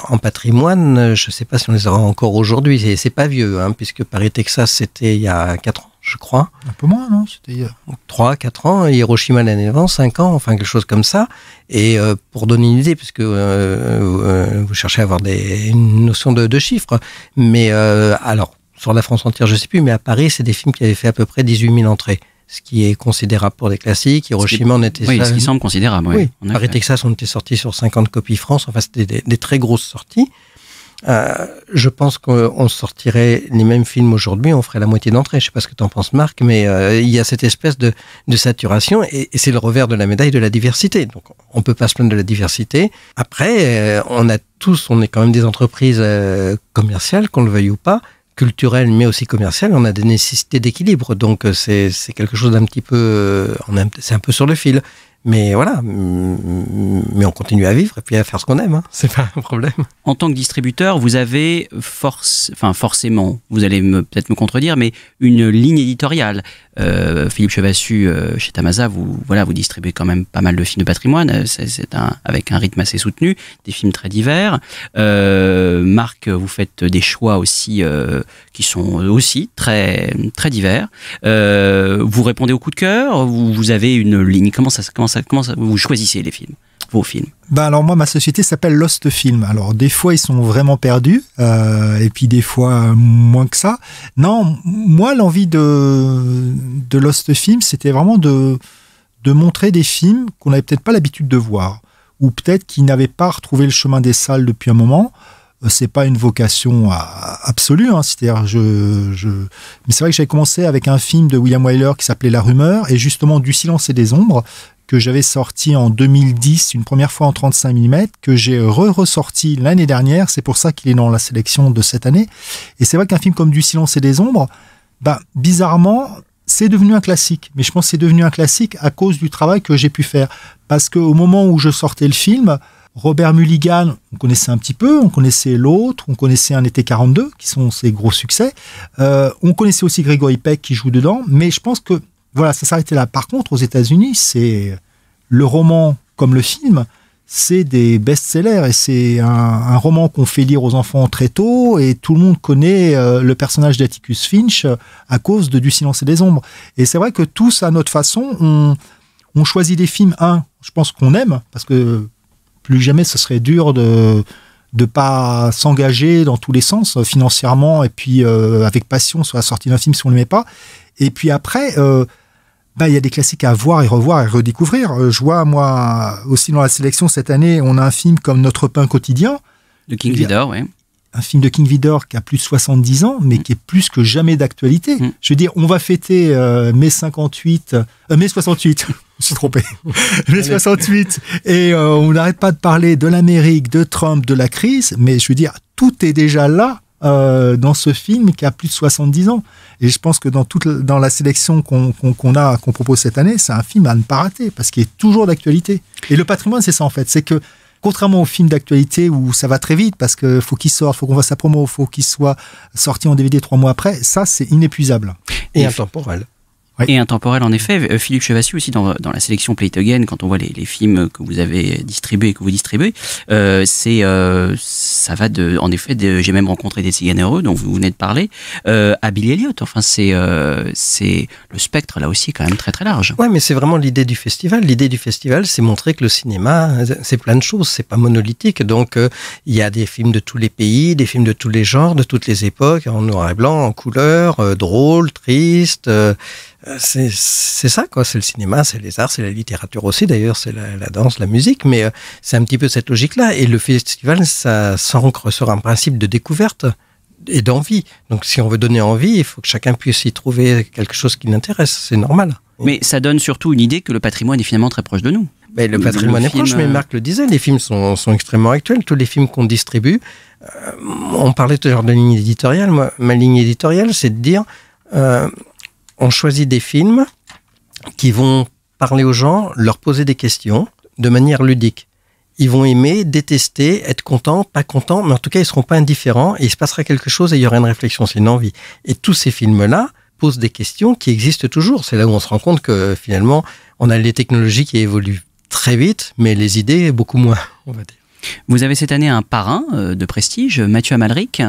en patrimoine, je sais pas si on les aura encore aujourd'hui. C'est pas vieux, puisque Paris, Texas, c'était il y a 4 ans. Je crois. Un peu moins, non ? C'était il y a 3, 4 ans, Hiroshima l'année avant, 5 ans, enfin quelque chose comme ça. Et pour donner une idée, puisque vous cherchez à avoir une notion de chiffres, mais alors, sur la France entière, je sais plus, mais à Paris, c'est des films qui avaient fait à peu près 18 000 entrées, ce qui est considérable pour des classiques. Hiroshima, on était... Oui, ce qui semble considérable, oui. Paris, Texas, on était sortis sur 50 copies France, enfin c'était des très grosses sorties. Je pense qu'on sortirait les mêmes films aujourd'hui, on ferait la moitié d'entrée. Je sais pas ce que tu en penses, Marc, mais il y a cette espèce de saturation et c'est le revers de la médaille de la diversité. Donc, on peut pas se plaindre de la diversité. Après, on est quand même des entreprises commerciales, qu'on le veuille ou pas, culturelles, mais aussi commerciales. On a des nécessités d'équilibre. Donc, c'est quelque chose d'un petit peu, c'est un peu sur le fil. Mais voilà, mais on continue à vivre et puis à faire ce qu'on aime, c'est pas un problème. En tant que distributeur, vous avez forcément, vous allez peut-être me contredire, mais une ligne éditoriale. Philippe Chabassu, chez Tamasa, vous distribuez quand même pas mal de films de patrimoine, avec un rythme assez soutenu, des films très divers. Marc, vous faites des choix aussi qui sont aussi très, très divers. Vous répondez au coup de cœur, vous avez une ligne, comment ça vous choisissez les films, vos films? Alors moi, ma société s'appelle Lost Film. Alors des fois, ils sont vraiment perdus, et puis des fois moins que ça. Non, moi, l'envie de Lost Film, c'était vraiment de montrer des films qu'on n'avait peut-être pas l'habitude de voir, ou peut-être qui n'avaient pas retrouvé le chemin des salles depuis un moment. c'est pas une vocation absolue, hein. C'est-à-dire, mais c'est vrai que j'avais commencé avec un film de William Wyler qui s'appelait La Rumeur, et justement Du silence et des ombres, que j'avais sorti en 2010, une première fois en 35 mm, que j'ai ressorti l'année dernière. C'est pour ça qu'il est dans la sélection de cette année. Et c'est vrai qu'un film comme Du silence et des ombres, bizarrement, c'est devenu un classique. Mais je pense que c'est devenu un classique à cause du travail que j'ai pu faire. Parce qu'au moment où je sortais le film, Robert Mulligan, on connaissait un petit peu, on connaissait L'autre, on connaissait Un été 42, qui sont ses gros succès. On connaissait aussi Gregory Peck qui joue dedans. Mais je pense que voilà, ça s'arrêtait là. Par contre, aux États-Unis, c'est le roman comme le film, c'est des best-sellers, et c'est un roman qu'on fait lire aux enfants très tôt, et tout le monde connaît le personnage d'Atticus Finch à cause de Du silence et des ombres. Et c'est vrai que tous, à notre façon, on choisit des films, je pense qu'on aime, parce que plus jamais ce serait dur de pas s'engager dans tous les sens, financièrement, et puis avec passion sur la sortie d'un film si on ne l'aimait pas. Et puis après, il y a des classiques à voir et revoir et redécouvrir. Je vois, moi, aussi dans la sélection cette année, on a un film comme Notre pain quotidien. De King Vidor, oui. Un film de King Vidor qui a plus de 70 ans, mais qui est plus que jamais d'actualité. Je veux dire, on va fêter mai 68, mai 68, je me suis trompé, mai 68, et on n'arrête pas de parler de l'Amérique, de Trump, de la crise, mais je veux dire, tout est déjà là. Dans ce film qui a plus de 70 ans. Et je pense que dans la sélection qu'on propose cette année, c'est un film à ne pas rater, parce qu'il est toujours d'actualité. Et le patrimoine, c'est ça en fait. C'est que, contrairement aux films d'actualité où ça va très vite, parce qu'il faut qu'il sorte, il faut qu'on fasse sa promo, il faut qu'il soit sorti en DVD 3 mois après, ça c'est inépuisable. Et intemporel. Oui. Et intemporel, en effet. Philippe Chevassus aussi, dans la sélection Play It Again, quand on voit les films que vous avez distribués et que vous distribuez, ça va en effet, j'ai même rencontré des Cigales heureux, dont vous venez de parler, à Billy Elliot. Enfin, c'est le spectre, là aussi, est quand même très très large. Ouais, mais c'est vraiment l'idée du festival. L'idée du festival, c'est montrer que le cinéma, c'est plein de choses, c'est pas monolithique. Donc, il y a des films de tous les pays, des films de tous les genres, de toutes les époques, en noir et blanc, en couleur, drôle, triste, c'est ça, quoi. C'est le cinéma, c'est les arts, c'est la littérature aussi, d'ailleurs, c'est la danse, la musique, mais c'est un petit peu cette logique-là. Et le festival, ça s'ancre sur un principe de découverte et d'envie. Donc, si on veut donner envie, il faut que chacun puisse y trouver quelque chose qui l'intéresse. C'est normal. Mais ça donne surtout une idée que le patrimoine est finalement très proche de nous. Mais le patrimoine est proche, mais Marc le disait, les films sont extrêmement actuels. Tous les films qu'on distribue, on parlait tout à l'heure de ligne éditoriale. Moi, ma ligne éditoriale, c'est de dire... on choisit des films qui vont parler aux gens, leur poser des questions de manière ludique. Ils vont aimer, détester, être contents, pas contents, mais en tout cas, ils ne seront pas indifférents et il se passera quelque chose et il y aura une réflexion, c'est une envie. Et tous ces films-là posent des questions qui existent toujours. C'est là où on se rend compte que finalement, on a les technologies qui évoluent très vite, mais les idées beaucoup moins, on va dire. Vous avez cette année un parrain de prestige, Mathieu Amalric,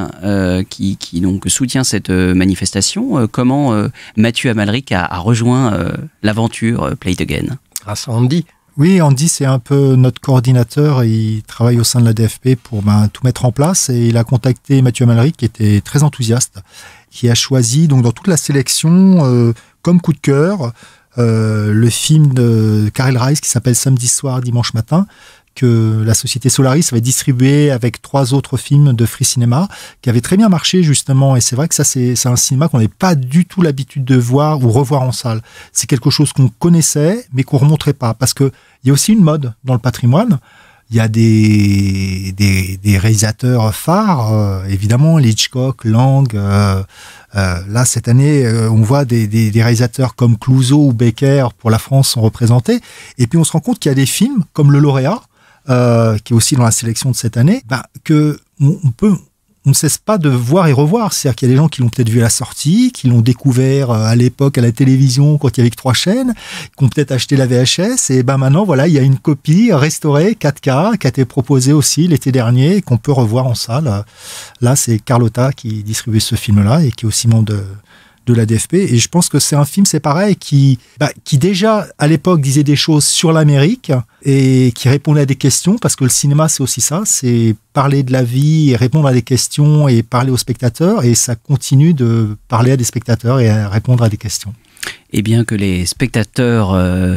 qui donc soutient cette manifestation. Comment Mathieu Amalric a rejoint l'aventure Play It Again? Grâce à Andy. Oui, Andy, c'est un peu notre coordinateur. Il travaille au sein de la DFP pour tout mettre en place. Et il a contacté Mathieu Amalric, qui était très enthousiaste, qui a choisi donc dans toute la sélection, comme coup de cœur, le film de Karel Reisz qui s'appelle Samedi soir, dimanche matin, que la société Solaris avait distribué avec 3 autres films de Free Cinema qui avaient très bien marché justement. Et c'est vrai que ça, c'est un cinéma qu'on n'avait pas du tout l'habitude de voir ou revoir en salle. C'est quelque chose qu'on connaissait mais qu'on ne remontrait pas, parce qu'il y a aussi une mode dans le patrimoine. Il y a des réalisateurs phares, évidemment, Hitchcock, Lang. Là, cette année, on voit des réalisateurs comme Clouzot ou Becker pour la France sont représentés. Et puis, on se rend compte qu'il y a des films comme Le Lauréat, qui est aussi dans la sélection de cette année, que on ne cesse pas de voir et revoir. C'est-à-dire qu'il y a des gens qui l'ont peut-être vu à la sortie, qui l'ont découvert à l'époque à la télévision quand il y avait que 3 chaînes, qui ont peut-être acheté la VHS. Et maintenant, voilà, il y a une copie restaurée 4K qui a été proposée aussi l'été dernier et qu'on peut revoir en salle. Là, c'est Carlotta qui distribue ce film-là et qui est aussi membre de la DFP. Et je pense que c'est un film, c'est pareil, qui déjà, à l'époque, disait des choses sur l'Amérique et qui répondait à des questions, parce que le cinéma, c'est aussi ça, c'est parler de la vie et répondre à des questions et parler aux spectateurs, et ça continue de parler à des spectateurs et à répondre à des questions. Et bien que les spectateurs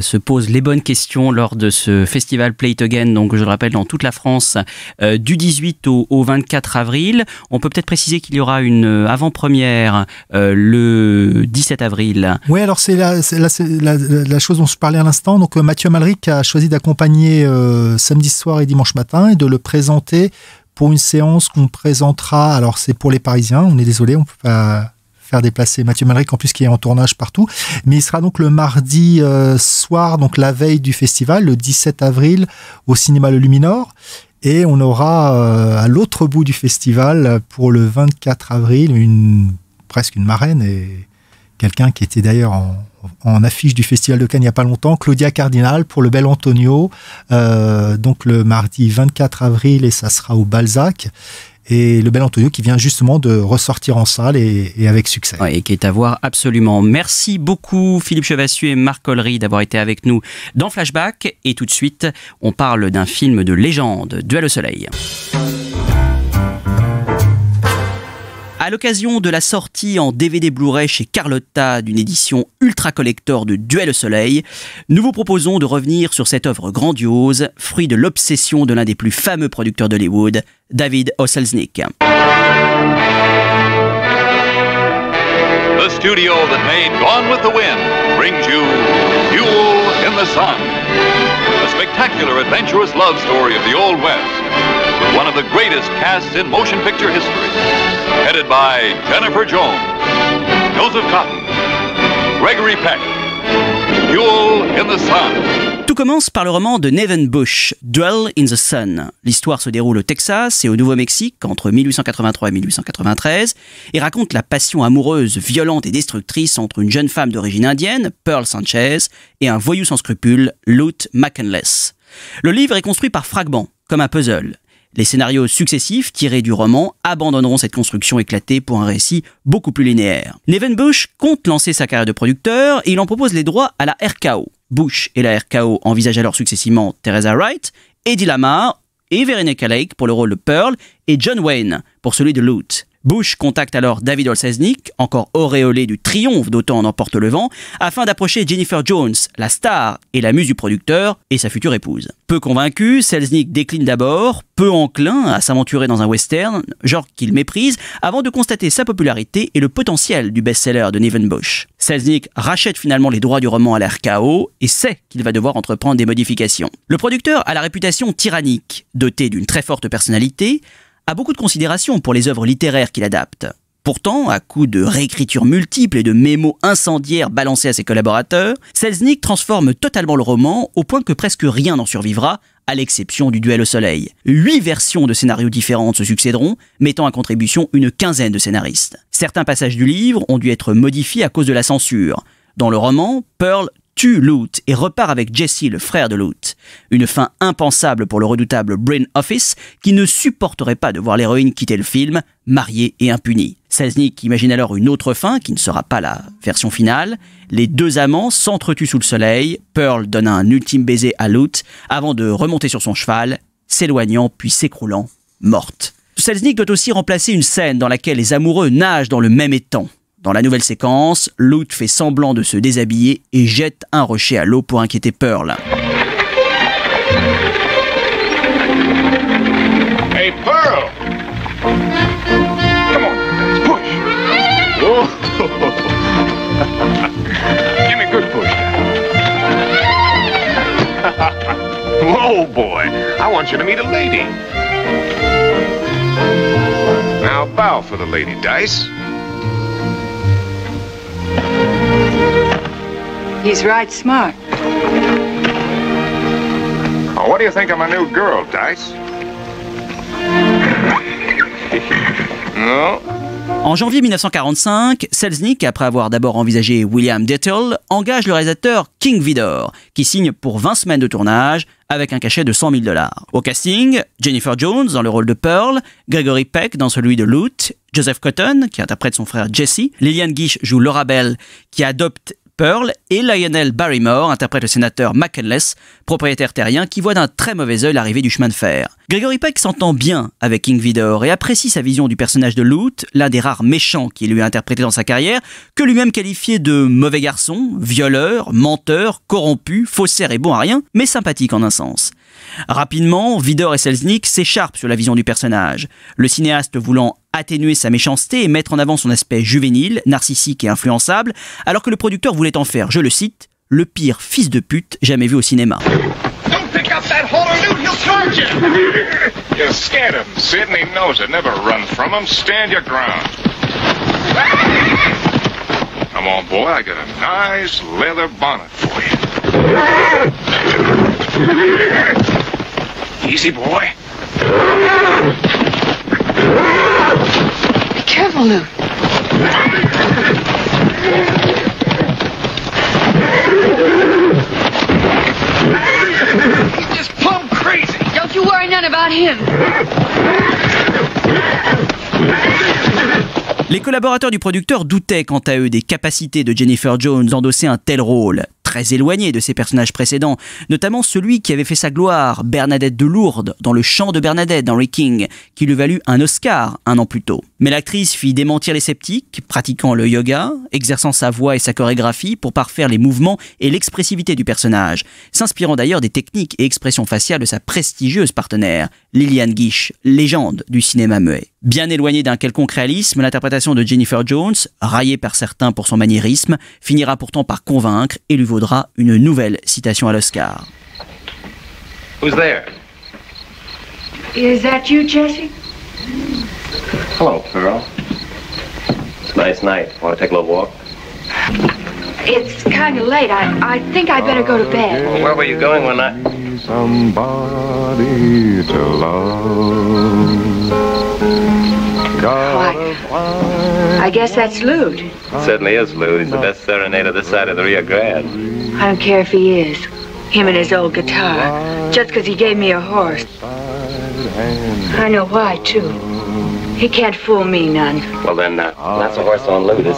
se posent les bonnes questions lors de ce festival Play It Again, donc je le rappelle dans toute la France, du 18 au 24 avril. On peut peut-être préciser qu'il y aura une avant-première le 17 avril. Oui, alors c'est la chose dont je parlais à l'instant. Donc Mathieu Amalric a choisi d'accompagner samedi soir et dimanche matin et de le présenter pour une séance qu'on présentera. Alors c'est pour les Parisiens, on est désolé, on peut pas faire déplacer Mathieu Amalric, en plus qui est en tournage partout. Mais il sera donc le mardi soir, donc la veille du festival, le 17 avril, au cinéma Le Luminor. Et on aura à l'autre bout du festival, pour le 24 avril, presque une marraine, et quelqu'un qui était d'ailleurs en affiche du Festival de Cannes il n'y a pas longtemps, Claudia Cardinal pour le Bel Antonio, donc le mardi 24 avril, et ça sera au Balzac. Et le Bel Antonio qui vient justement de ressortir en salle et avec succès. Ouais, et qui est à voir absolument. Merci beaucoup Philippe Chevassu et Marc Collery d'avoir été avec nous dans Flashback. Et tout de suite, on parle d'un film de légende, Duel au soleil. À l'occasion de la sortie en DVD Blu-ray chez Carlotta d'une édition ultra collector de Duel au soleil, nous vous proposons de revenir sur cette œuvre grandiose, fruit de l'obsession de l'un des plus fameux producteurs d'Hollywood, David O. Selznick. The studio that made Gone with the Wind brings you Duel in the Sun, a spectacular adventurous love story of the Old West, with one of the greatest casts in motion picture history. Headed by Jennifer Jones, Joseph Cotton, Gregory Peck, Duel in the Sun. Tout commence par le roman de Nevin Bush, Duel in the Sun. L'histoire se déroule au Texas et au Nouveau-Mexique entre 1883 et 1893 et raconte la passion amoureuse, violente et destructrice entre une jeune femme d'origine indienne, Pearl Sanchez, et un voyou sans scrupules, Lute McCandless. Le livre est construit par fragments, comme un puzzle. Les scénarios successifs tirés du roman abandonneront cette construction éclatée pour un récit beaucoup plus linéaire. Nevin Bush compte lancer sa carrière de producteur et il en propose les droits à la RKO. Bush et la RKO envisagent alors successivement Teresa Wright, Eddie Lamar et Veronica Lake pour le rôle de Pearl et John Wayne pour celui de Lute. Bush contacte alors David O. Selznick, encore auréolé du triomphe d'Autant en emporte le vent, afin d'approcher Jennifer Jones, la star et la muse du producteur, et sa future épouse. Peu convaincu, Selznick décline d'abord, peu enclin à s'aventurer dans un western, genre qu'il méprise, avant de constater sa popularité et le potentiel du best-seller de Nevin Bush. Selznick rachète finalement les droits du roman à la RKO et sait qu'il va devoir entreprendre des modifications. Le producteur a la réputation tyrannique, doté d'une très forte personnalité, a beaucoup de considération pour les œuvres littéraires qu'il adapte. Pourtant, à coups de réécritures multiples et de mémos incendiaires balancés à ses collaborateurs, Selznick transforme totalement le roman au point que presque rien n'en survivra, à l'exception du Duel au soleil. 8 versions de scénarios différentes se succéderont, mettant à contribution une quinzaine de scénaristes. Certains passages du livre ont dû être modifiés à cause de la censure. Dans le roman, Pearl tue Lute et repart avec Jesse, le frère de Lute. Une fin impensable pour le redoutable Brain Office, qui ne supporterait pas de voir l'héroïne quitter le film, mariée et impunie. Selznick imagine alors une autre fin, qui ne sera pas la version finale. Les deux amants s'entretuent sous le soleil, Pearl donne un ultime baiser à Lute, avant de remonter sur son cheval, s'éloignant puis s'écroulant, morte. Selznick doit aussi remplacer une scène dans laquelle les amoureux nagent dans le même étang. Dans la nouvelle séquence, Lute fait semblant de se déshabiller et jette un rocher à l'eau pour inquiéter Pearl. Hey, Pearl! Come on, push! Whoa. Give me a good push. Whoa, boy, I want you to meet a lady. Now bow for the lady, Dice. He's right smart. Oh, what do you think of my new girl, Dice? No? En janvier 1945, Selznick, après avoir d'abord envisagé William Dietl, engage le réalisateur King Vidor, qui signe pour 20 semaines de tournage avec un cachet de $100 000. Au casting, Jennifer Jones dans le rôle de Pearl, Gregory Peck dans celui de Lute, Joseph Cotton, qui interprète son frère Jesse, Lillian Gish joue Laura Bell, qui adopte Pearl, et Lionel Barrymore interprète le sénateur McCandless, propriétaire terrien qui voit d'un très mauvais œil l'arrivée du chemin de fer. Gregory Peck s'entend bien avec King Vidor et apprécie sa vision du personnage de Lute, l'un des rares méchants qu'il lui a interprété dans sa carrière, que lui-même qualifiait de mauvais garçon, violeur, menteur, corrompu, faussaire et bon à rien, mais sympathique en un sens. Rapidement, Vidor et Selznick s'écharpent sur la vision du personnage, le cinéaste voulant atténuer sa méchanceté et mettre en avant son aspect juvénile, narcissique et influençable, alors que le producteur voulait en faire, je le cite, « le pire fils de pute jamais vu au cinéma ». Don't pick up that holler, dude, he'll charge you! You scared him, Sid, and he knows it. Never run from him. Stand your ground. Come on, boy, I got a nice leather bonnet for you. Easy, boy. Be careful, Lou. He's just plumb crazy. Don't you worry none about him. Les collaborateurs du producteur doutaient quant à eux des capacités de Jennifer Jones d'endosser un tel rôle, très éloigné de ses personnages précédents, notamment celui qui avait fait sa gloire, Bernadette de Lourdes, dans Le Chant de Bernadette d'Henry King, qui lui valut un Oscar un an plus tôt. Mais l'actrice fit démentir les sceptiques, pratiquant le yoga, exerçant sa voix et sa chorégraphie pour parfaire les mouvements et l'expressivité du personnage, s'inspirant d'ailleurs des techniques et expressions faciales de sa prestigieuse partenaire, Lillian Gish, légende du cinéma muet. Bien éloignée d'un quelconque réalisme, l'interprétation de Jennifer Jones, raillée par certains pour son maniérisme, finira pourtant par convaincre et lui vaudra une nouvelle citation à l'Oscar. Who's there? Is that you, Jesse? Hello, Pearl. It's a nice night. Want to take a little walk? It's kind of late. I think I better go to bed. Well, where were you going when I... Somebody to love. I guess that's Lude. It certainly is, Lou. He's the best serenader this side of the Rio Grande. I don't care if he is. Him and his old guitar. Just 'cause he gave me a horse. I know why, too. He can't fool me none. Well, then, that's a horse on Lou, isn't it?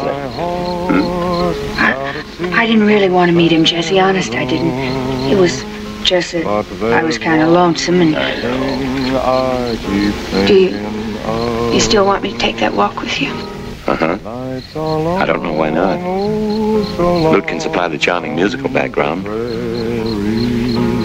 I didn't really want to meet him, Jesse. Honest, I didn't. It was just that I was kind of lonesome and... Do you still want me to take that walk with you? Uh-huh. I don't know why not. Lute can supply the charming musical background.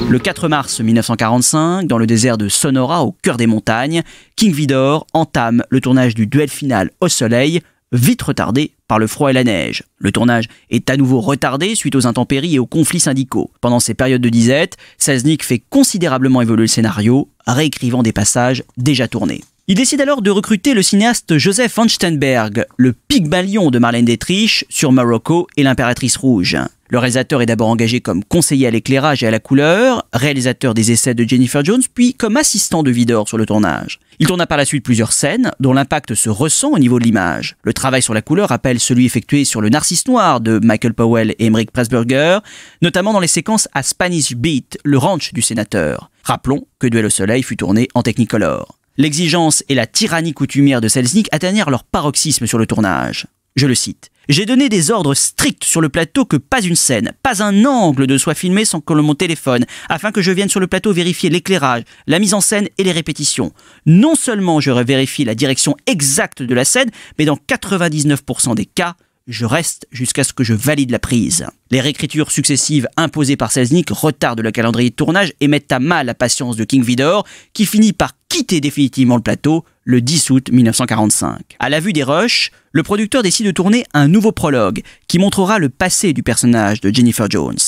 Le 4 mars 1945, dans le désert de Sonora, au cœur des montagnes, King Vidor entame le tournage du duel final au soleil, vite retardé par le froid et la neige. Le tournage est à nouveau retardé suite aux intempéries et aux conflits syndicaux. Pendant ces périodes de disette, Selznick fait considérablement évoluer le scénario, réécrivant des passages déjà tournés. Il décide alors de recruter le cinéaste Joseph von Sternberg, le Pygmalion de Marlène Dietrich sur Morocco et l'Impératrice Rouge. Le réalisateur est d'abord engagé comme conseiller à l'éclairage et à la couleur, réalisateur des essais de Jennifer Jones, puis comme assistant de Vidor sur le tournage. Il tourna par la suite plusieurs scènes, dont l'impact se ressent au niveau de l'image. Le travail sur la couleur rappelle celui effectué sur Le Narcisse Noir de Michael Powell et Emmerich Pressburger, notamment dans les séquences à Spanish Beat, le ranch du sénateur. Rappelons que Duel au soleil fut tourné en Technicolor. L'exigence et la tyrannie coutumière de Selznick atteignirent leur paroxysme sur le tournage. Je le cite. « J'ai donné des ordres stricts sur le plateau que pas une scène, pas un angle ne soit filmé sans que mon téléphone, afin que je vienne sur le plateau vérifier l'éclairage, la mise en scène et les répétitions. Non seulement je vérifie la direction exacte de la scène, mais dans 99% des cas, je reste jusqu'à ce que je valide la prise. » Les réécritures successives imposées par Selznick retardent le calendrier de tournage et mettent à mal la patience de King Vidor, qui finit par quitter définitivement le plateau le 10 août 1945. À la vue des rushs, le producteur décide de tourner un nouveau prologue qui montrera le passé du personnage de Jennifer Jones.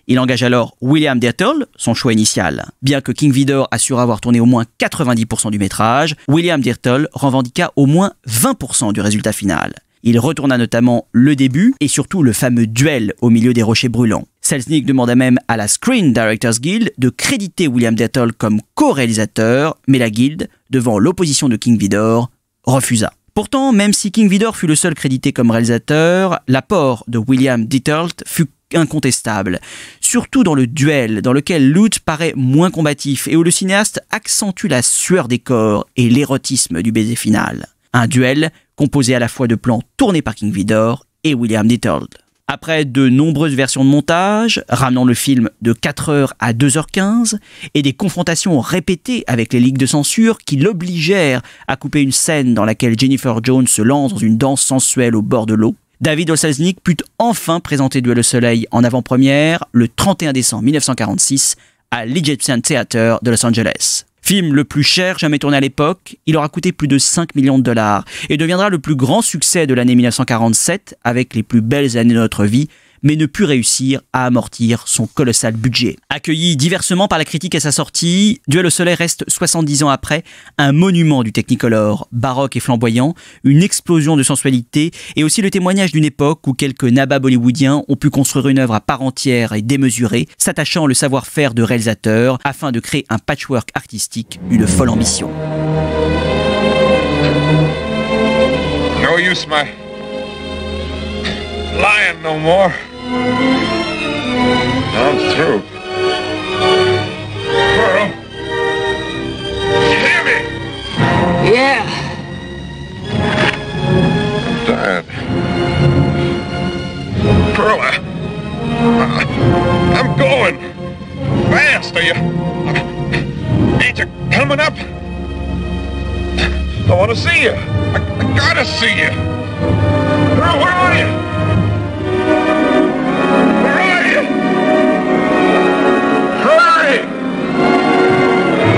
Il engage alors William Dirtle, son choix initial. Bien que King Vidor assure avoir tourné au moins 90% du métrage, William Dirtle revendiqua au moins 20% du résultat final. Il retourna notamment le début et surtout le fameux duel au milieu des rochers brûlants. Selznick demanda même à la Screen Directors Guild de créditer William Dirtle comme co-réalisateur, mais la Guilde, devant l'opposition de King Vidor, refusa. Pourtant, même si King Vidor fut le seul crédité comme réalisateur, l'apport de William Dirtle fut incontestable, surtout dans le duel dans lequel Lute paraît moins combatif et où le cinéaste accentue la sueur des corps et l'érotisme du baiser final. Un duel composé à la fois de plans tournés par King Vidor et William Dirtle. Après de nombreuses versions de montage, ramenant le film de 4h à 2h15, et des confrontations répétées avec les ligues de censure qui l'obligèrent à couper une scène dans laquelle Jennifer Jones se lance dans une danse sensuelle au bord de l'eau, David O. Selznick put enfin présenter Duel au soleil en avant-première le 31 décembre 1946 à l'Egyptian Theatre de Los Angeles. Film le plus cher jamais tourné à l'époque, il aura coûté plus de 5 millions de dollars et deviendra le plus grand succès de l'année 1947 avec les plus belles années de notre vie, mais ne put réussir à amortir son colossal budget. Accueilli diversement par la critique à sa sortie, Duel au soleil reste 70 ans après un monument du Technicolor, baroque et flamboyant, une explosion de sensualité et aussi le témoignage d'une époque où quelques nababs hollywoodiens ont pu construire une œuvre à part entière et démesurée, s'attachant le savoir-faire de réalisateurs afin de créer un patchwork artistique d'une folle ambition. No use my lying no more. I'm through. Pearl, you hear me? Yeah. Dad. Pearl, I'm going. Fast, are you? Ain't you coming up? I want to see you. I gotta see you. Pearl, where are you? Where are you? Hurry!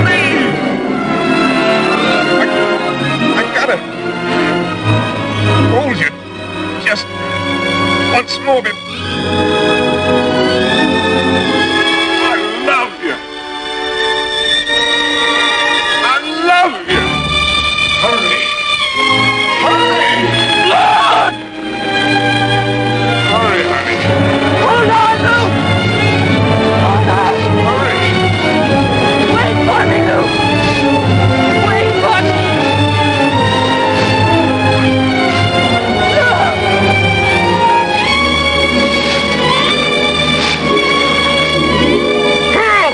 Please! I gotta hold you just once more. I love you. I love you. Hurry! Hurry! Lord! Hurry, honey. Hold on, Luke! Hold on. Hurry! Wait for me, Luke! Wait for me! Pearl!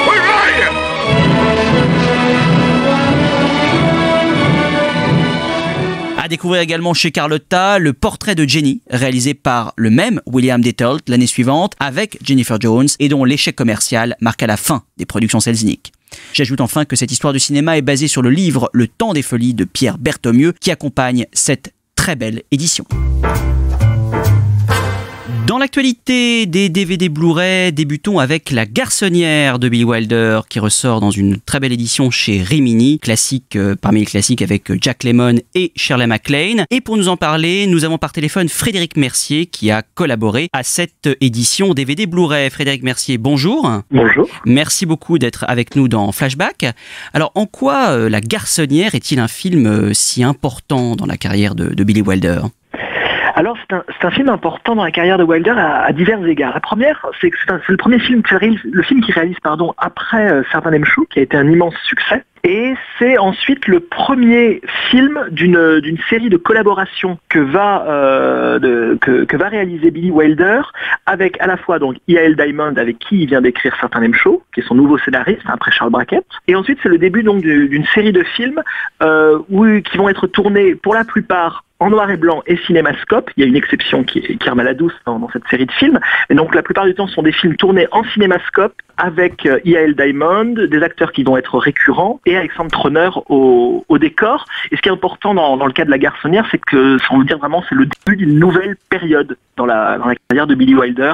Where are you? À découvrir également chez Carlotta le portrait de Jenny, réalisé par le même William Dettold l'année suivante avec Jennifer Jones et dont l'échec commercial marqua la fin des productions Selznick. J'ajoute enfin que cette histoire du cinéma est basée sur le livre Le Temps des Folies de Pierre Berthomieux qui accompagne cette très belle édition. Dans l'actualité des DVD Blu-ray, débutons avec La Garçonnière de Billy Wilder qui ressort dans une très belle édition chez Rimini, classique parmi les classiques avec Jack Lemmon et Shirley MacLaine. Et pour nous en parler, nous avons par téléphone Frédéric Mercier qui a collaboré à cette édition DVD Blu-ray. Frédéric Mercier, bonjour. Bonjour. Merci beaucoup d'être avec nous dans Flashback. Alors, en quoi La Garçonnière est-il un film si important dans la carrière de Billy Wilder ? Alors, c'est un film important dans la carrière de Wilder à divers égards. La première, c'est que c'est le premier film qu'il réalise, après Certain Name Show, qui a été un immense succès. Et c'est ensuite le premier film d'une série de collaborations que va réaliser Billy Wilder avec à la fois donc E.L. Diamond, avec qui il vient d'écrire Certain Name Show, qui est son nouveau scénariste après Charles Brackett. Et ensuite c'est le début donc d'une série de films qui vont être tournés pour la plupart en noir et blanc et cinémascope. Il y a une exception qui remet la douce dans cette série de films. Et donc la plupart du temps ce sont des films tournés en cinémascope avec E.L. Diamond, des acteurs qui vont être récurrents et Alexandre Troner au décor. Et ce qui est important dans le cas de La Garçonnière, c'est que, sans vous dire vraiment, c'est le début d'une nouvelle période dans la carrière de Billy Wilder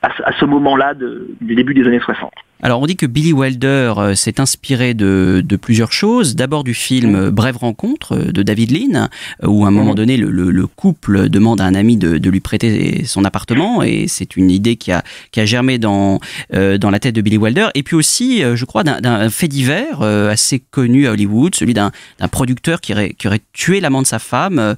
à ce moment-là du début des années 60. Alors on dit que Billy Wilder s'est inspiré de plusieurs choses. D'abord du film Brève rencontre de David Lean, où à un moment donné le couple demande à un ami de lui prêter son appartement, et c'est une idée qui a germé dans la tête de Billy Wilder. Et puis aussi, je crois, d'un fait divers assez connu à Hollywood, celui d'un producteur qui aurait tué l'amant de sa femme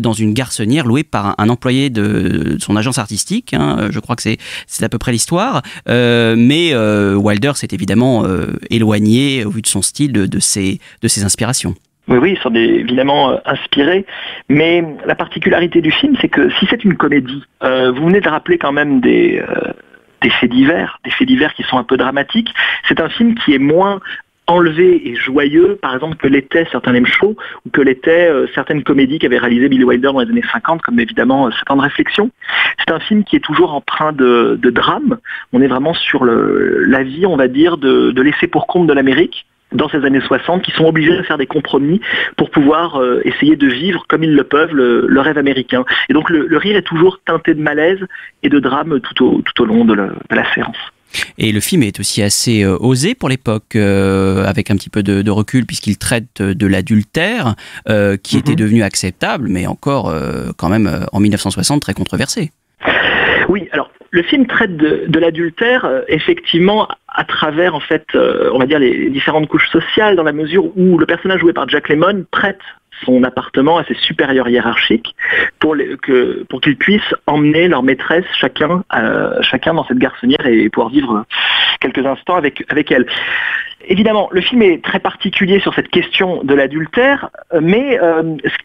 dans une garçonnière louée par un employé de son agence artistique. Je crois que c'est à peu près l'histoire. Mais Wilder s'est évidemment éloigné, au vu de son style, de ses inspirations. Oui, ils sont évidemment inspirés, mais la particularité du film, c'est que si c'est une comédie, vous venez de rappeler quand même des faits divers qui sont un peu dramatiques. C'est un film qui est moins enlevé et joyeux, par exemple, que l'étaient certains lame shows ou que l'étaient certaines comédies qu'avait réalisées Billy Wilder dans les années 50, comme évidemment 7 ans de réflexion. C'est un film qui est toujours empreint de drame. On est vraiment sur la vie, on va dire, de laisser pour compte de l'Amérique dans ces années 60, qui sont obligés de faire des compromis pour pouvoir essayer de vivre comme ils le peuvent le rêve américain. Et donc le rire est toujours teinté de malaise et de drame tout au long de la séance. Et le film est aussi assez osé pour l'époque, avec un petit peu de recul, puisqu'il traite de l'adultère, qui était devenu acceptable, mais encore quand même en 1960 très controversé. Oui, alors le film traite de l'adultère, effectivement, à travers, en fait, on va dire les différentes couches sociales, dans la mesure où le personnage joué par Jack Lemmon prête son appartement à ses supérieurs hiérarchiques pour qu'ils puissent emmener leur maîtresse chacun dans cette garçonnière et pouvoir vivre quelques instants avec elle. Évidemment, le film est très particulier sur cette question de l'adultère, mais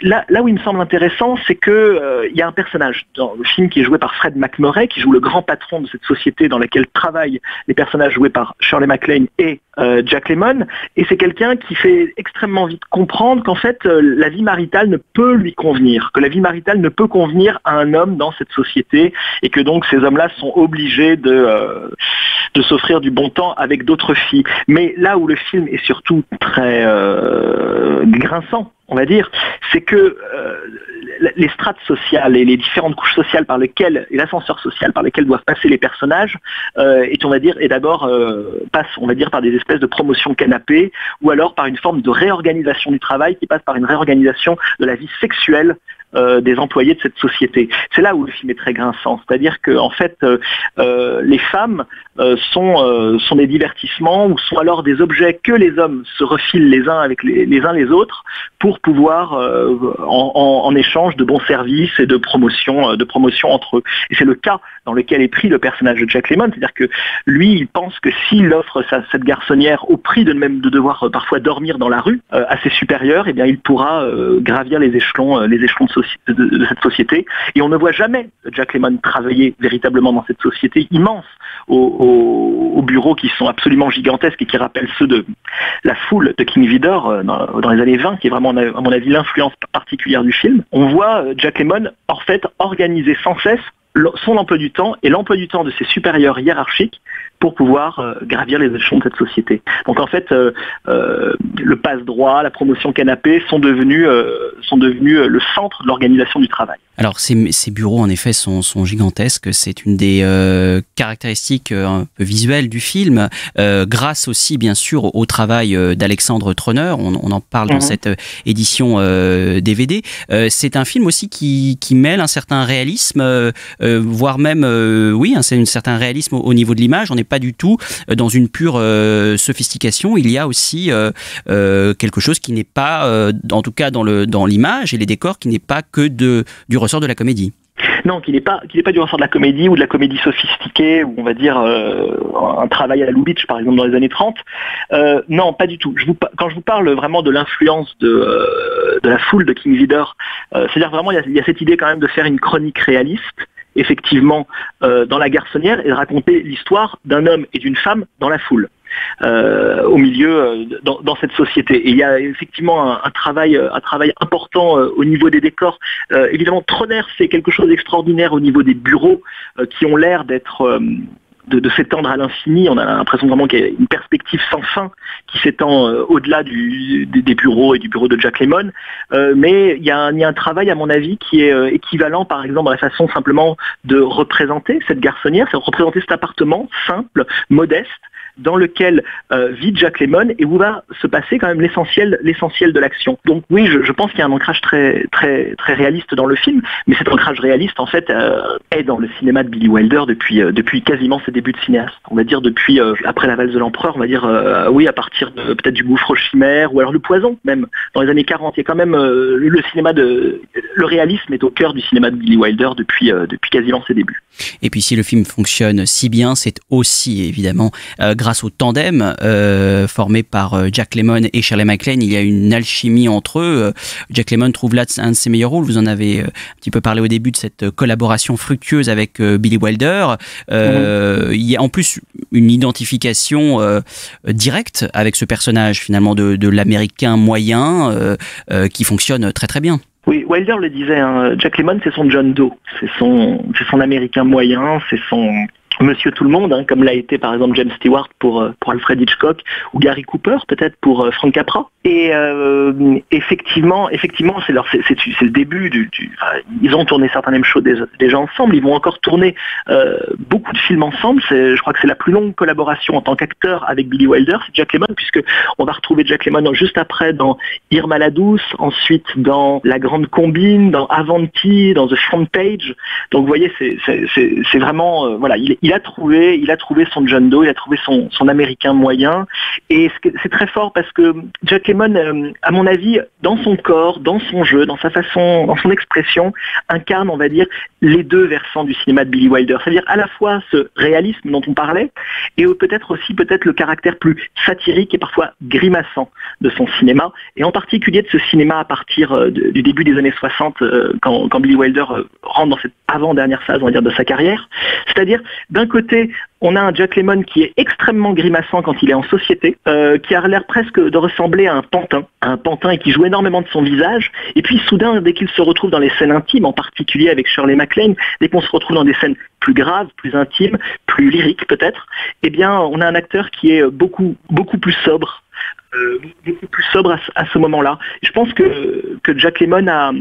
là où il me semble intéressant, c'est que il y a un personnage dans le film qui est joué par Fred MacMurray, qui joue le grand patron de cette société dans laquelle travaillent les personnages joués par Shirley MacLaine et Jack Lemmon, et c'est quelqu'un qui fait extrêmement vite comprendre qu'en fait la vie maritale ne peut lui convenir, que la vie maritale ne peut convenir à un homme dans cette société, et que donc ces hommes-là sont obligés de s'offrir du bon temps avec d'autres filles. Mais là où le film est surtout très grinçant, on va dire, c'est que les strates sociales et les différentes couches sociales par lesquelles, et l'ascenseur social par lesquels doivent passer les personnages, et d'abord passe, on va dire, par des espèces de promotion canapé, ou alors par une forme de réorganisation du travail qui passe par une réorganisation de la vie sexuelle des employés de cette société. C'est là où le film est très grinçant, c'est-à-dire que en fait les femmes sont des divertissements ou sont alors des objets que les hommes se refilent les uns avec les uns les autres pour pouvoir en échange de bons services et de promotion entre eux. Et c'est le cas dans lequel est pris le personnage de Jack Lemmon, c'est-à-dire que lui il pense que s'il offre cette garçonnière au prix de de devoir parfois dormir dans la rue à ses supérieurs, eh bien il pourra gravir les échelons de cette société. Et on ne voit jamais Jack Lemmon travailler véritablement dans cette société immense, aux bureaux qui sont absolument gigantesques et qui rappellent ceux de la foule de King Vidor dans les années 20, qui est vraiment, à mon avis, l'influence particulière du film. On voit Jack Lemmon, en fait, organiser sans cesse son emploi du temps et l'emploi du temps de ses supérieurs hiérarchiques pour pouvoir gravir les échelons de cette société. Donc en fait, le passe-droit, la promotion canapé sont devenus le centre de l'organisation du travail. Alors ces bureaux en effet sont gigantesques, c'est une des caractéristiques un peu visuelles du film, grâce aussi bien sûr au travail d'Alexandre Troner, on en parle dans cette édition DVD. C'est un film aussi qui mêle un certain réalisme, voire même c'est un certain réalisme au niveau de l'image. On n'est pas du tout dans une pure sophistication, il y a aussi quelque chose qui n'est pas, en tout cas dans l'image et les décors, qui n'est pas que du ressort de la comédie. Non, qu'il n'est pas du ressort de la comédie ou de la comédie sophistiquée, ou on va dire un travail à la Lubitsch par exemple dans les années 30. Non, pas du tout. Quand je vous parle vraiment de l'influence de la foule de King Vidor, c'est-à-dire vraiment il y a cette idée quand même de faire une chronique réaliste, effectivement, dans la garçonnière, et de raconter l'histoire d'un homme et d'une femme dans la foule. Au milieu dans cette société. Et il y a effectivement un travail important au niveau des décors. Évidemment, Troner fait quelque chose d'extraordinaire au niveau des bureaux qui ont l'air d'être de s'étendre à l'infini. On a l'impression vraiment qu'il y a une perspective sans fin qui s'étend au-delà des bureaux et du bureau de Jack Lemmon. Mais il y a un travail, à mon avis, qui est équivalent, par exemple, dans la façon simplement de représenter cette garçonnière, c'est de représenter cet appartement simple, modeste, dans lequel vit Jack Lemmon et où va se passer quand même l'essentiel de l'action. Donc oui, je pense qu'il y a un ancrage très, très, très réaliste dans le film, mais cet ancrage réaliste, en fait, est dans le cinéma de Billy Wilder depuis quasiment ses débuts de cinéaste. On va dire depuis, après La valse de l'empereur, on va dire, à partir de peut-être du Gouffre chimère, ou alors Le Poison, même, dans les années 40. Il y a quand même le réalisme est au cœur du cinéma de Billy Wilder depuis quasiment ses débuts. Et puis si le film fonctionne si bien, c'est aussi évidemment grâce au tandem formé par Jack Lemmon et Shirley MacLaine. Il y a une alchimie entre eux. Jack Lemmon trouve là un de ses meilleurs rôles. Vous en avez un petit peu parlé au début de cette collaboration fructueuse avec Billy Wilder. Il y a en plus une identification directe avec ce personnage finalement de l'Américain moyen qui fonctionne très très bien. Oui, Wilder le disait, hein, Jack Lemmon c'est son John Doe, c'est son Américain moyen, c'est son Monsieur Tout-le-Monde, hein, comme l'a été par exemple James Stewart pour Alfred Hitchcock, ou Gary Cooper peut-être pour Frank Capra. Et effectivement, c'est le début ils ont tourné certains mêmes shows déjà ensemble. Ils vont encore tourner beaucoup de films ensemble. Je crois que c'est la plus longue collaboration en tant qu'acteur avec Billy Wilder, c'est Jack Lemmon, puisque on va retrouver Jack Lemmon juste après dans Irma la Douce, ensuite dans La Grande Combine, dans Avanti, dans The Front Page. Donc vous voyez, c'est vraiment voilà, il a trouvé son John Doe, il a trouvé son Américain moyen. Et c'est très fort parce que Jack Lemmon, à mon avis, dans son corps, dans son jeu, dans sa façon, dans son expression, incarne, on va dire, les deux versants du cinéma de Billy Wilder. C'est-à-dire à la fois ce réalisme dont on parlait, et peut-être le caractère plus satirique et parfois grimaçant de son cinéma, et en particulier de ce cinéma à partir du début des années 60, quand Billy Wilder rentre dans cette avant-dernière phase, on va dire, de sa carrière. C'est-à-dire, d'un côté, on a un Jack Lemmon qui est extrêmement grimaçant quand il est en société, qui a l'air presque de ressembler à un pantin et qui joue énormément de son visage. Et puis soudain, dès qu'il se retrouve dans les scènes intimes, en particulier avec Shirley MacLaine, dès qu'on se retrouve dans des scènes plus graves, plus intimes, plus lyriques peut-être, eh bien on a un acteur qui est beaucoup plus sobre. Beaucoup plus sobre à ce moment-là. Je pense que Jack Lemmon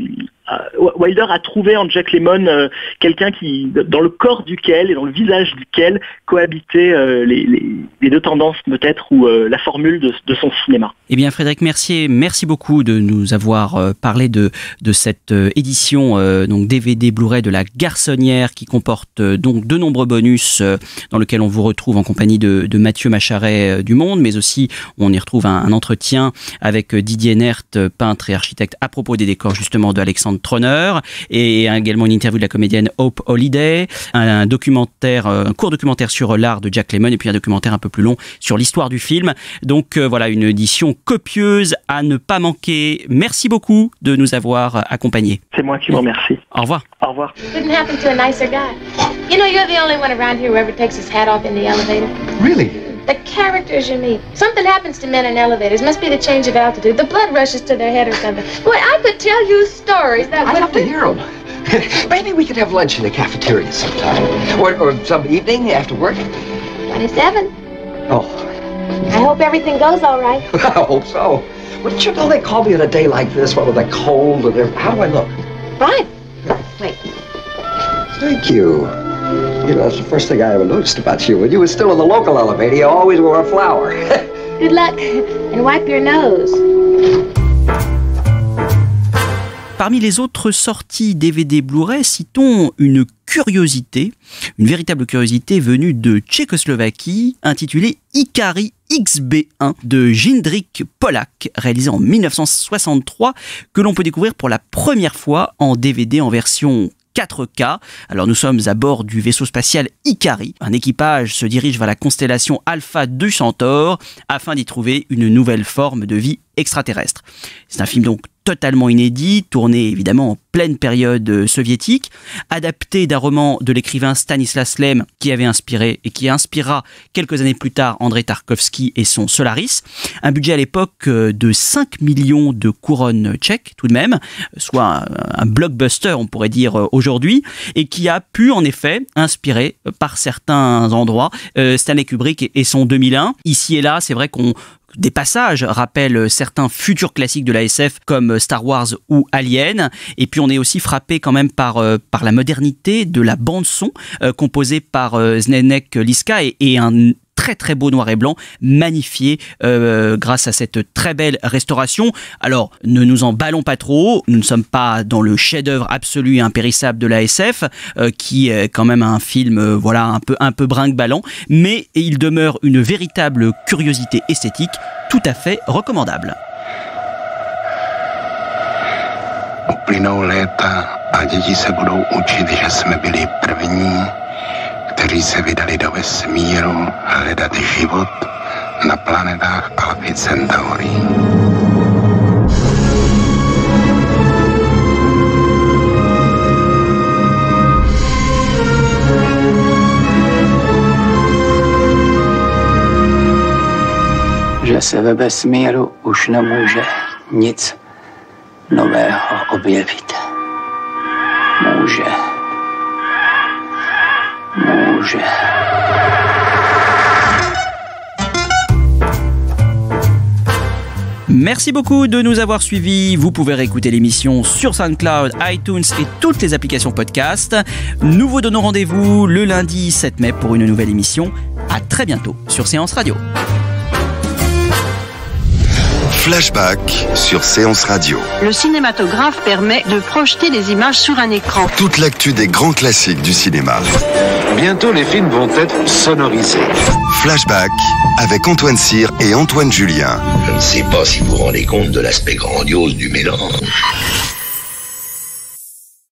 Wilder a trouvé en Jack Lemmon quelqu'un qui, dans le corps duquel et dans le visage duquel cohabitaient les deux tendances peut-être ou la formule de son cinéma. Eh bien Frédéric Mercier, merci beaucoup de nous avoir parlé de cette édition donc DVD Blu-ray de La Garçonnière qui comporte donc de nombreux bonus dans lequel on vous retrouve en compagnie de Mathieu Macharet du Monde, mais aussi on y retrouve un entretien avec Didier Nert, peintre et architecte, à propos des décors justement de Alexandre Troner, et également une interview de la comédienne Hope Holiday, un court documentaire sur l'art de Jack Lemmon, et puis un documentaire un peu plus long sur l'histoire du film. Donc voilà, une édition copieuse à ne pas manquer. Merci beaucoup de nous avoir accompagnés. C'est moi qui vous remercie. Au revoir. Au revoir. Couldn't happen to a nicer guy. You know, you're the only one around here who ever takes his hat off in the elevator. Really? The characters you meet. Something happens to men in elevators. Must be the change of altitude. The blood rushes to their head or something. Boy, I could tell you stories that would... I'd love to hear them. Maybe we could have lunch in the cafeteria sometime. Or some evening after work. 27. Oh. I hope everything goes all right. I hope so. Wouldn't you know they call me on a day like this, what with a cold and everything? How do I look? Fine. Wait. Thank you. You know, that's the first thing I ever noticed about you. When you were still in the local elevator, you always wore a flower. Good luck. And wipe your nose. Parmi les autres sorties DVD Blu-ray, citons une véritable curiosité venue de Tchécoslovaquie, intitulée Ikari XB1 de Jindřich Polák, réalisé en 1963, que l'on peut découvrir pour la première fois en DVD en version 4K. Alors nous sommes à bord du vaisseau spatial Ikari. Un équipage se dirige vers la constellation Alpha du Centaure afin d'y trouver une nouvelle forme de vie extraterrestre. C'est un film donc totalement inédit, tourné évidemment en pleine période soviétique, adapté d'un roman de l'écrivain Stanislas Lem qui avait inspiré et qui inspirera quelques années plus tard Andrei Tarkovsky et son Solaris. Un budget à l'époque de 5 millions de couronnes tchèques tout de même, soit un blockbuster on pourrait dire aujourd'hui, et qui a pu en effet inspirer par certains endroits Stanley Kubrick et son 2001. Ici et là, c'est vrai qu'on des passages rappellent certains futurs classiques de la SF comme Star Wars ou Alien, et puis on est aussi frappé quand même par la modernité de la bande son composée par Zdeněk Liška et un très très beau noir et blanc, magnifié grâce à cette très belle restauration. Alors, ne nous emballons pas trop, nous ne sommes pas dans le chef-d'œuvre absolu et impérissable de la SF, qui est quand même un film un peu brinque-ballant, mais il demeure une véritable curiosité esthétique tout à fait recommandable. Uplynou léta a děti se budou učit, že jsme byli první, kteří se vydali do vesmíru hledat život na planetách Alpha Centauri. Dla sebe bez smíru už nemůže nic nového objevit. Může. Merci beaucoup de nous avoir suivis. Vous pouvez réécouter l'émission sur SoundCloud, iTunes et toutes les applications podcast. Nous vous donnons rendez-vous le lundi 7 mai pour une nouvelle émission. À très bientôt sur Séance Radio. Flashback sur Séance Radio. Le cinématographe permet de projeter les images sur un écran. Toute l'actu des grands classiques du cinéma. Bientôt, les films vont être sonorisés. Flashback avec Antoine Cyr et Antoine Julien. Je ne sais pas si vous vous rendez compte de l'aspect grandiose du mélange.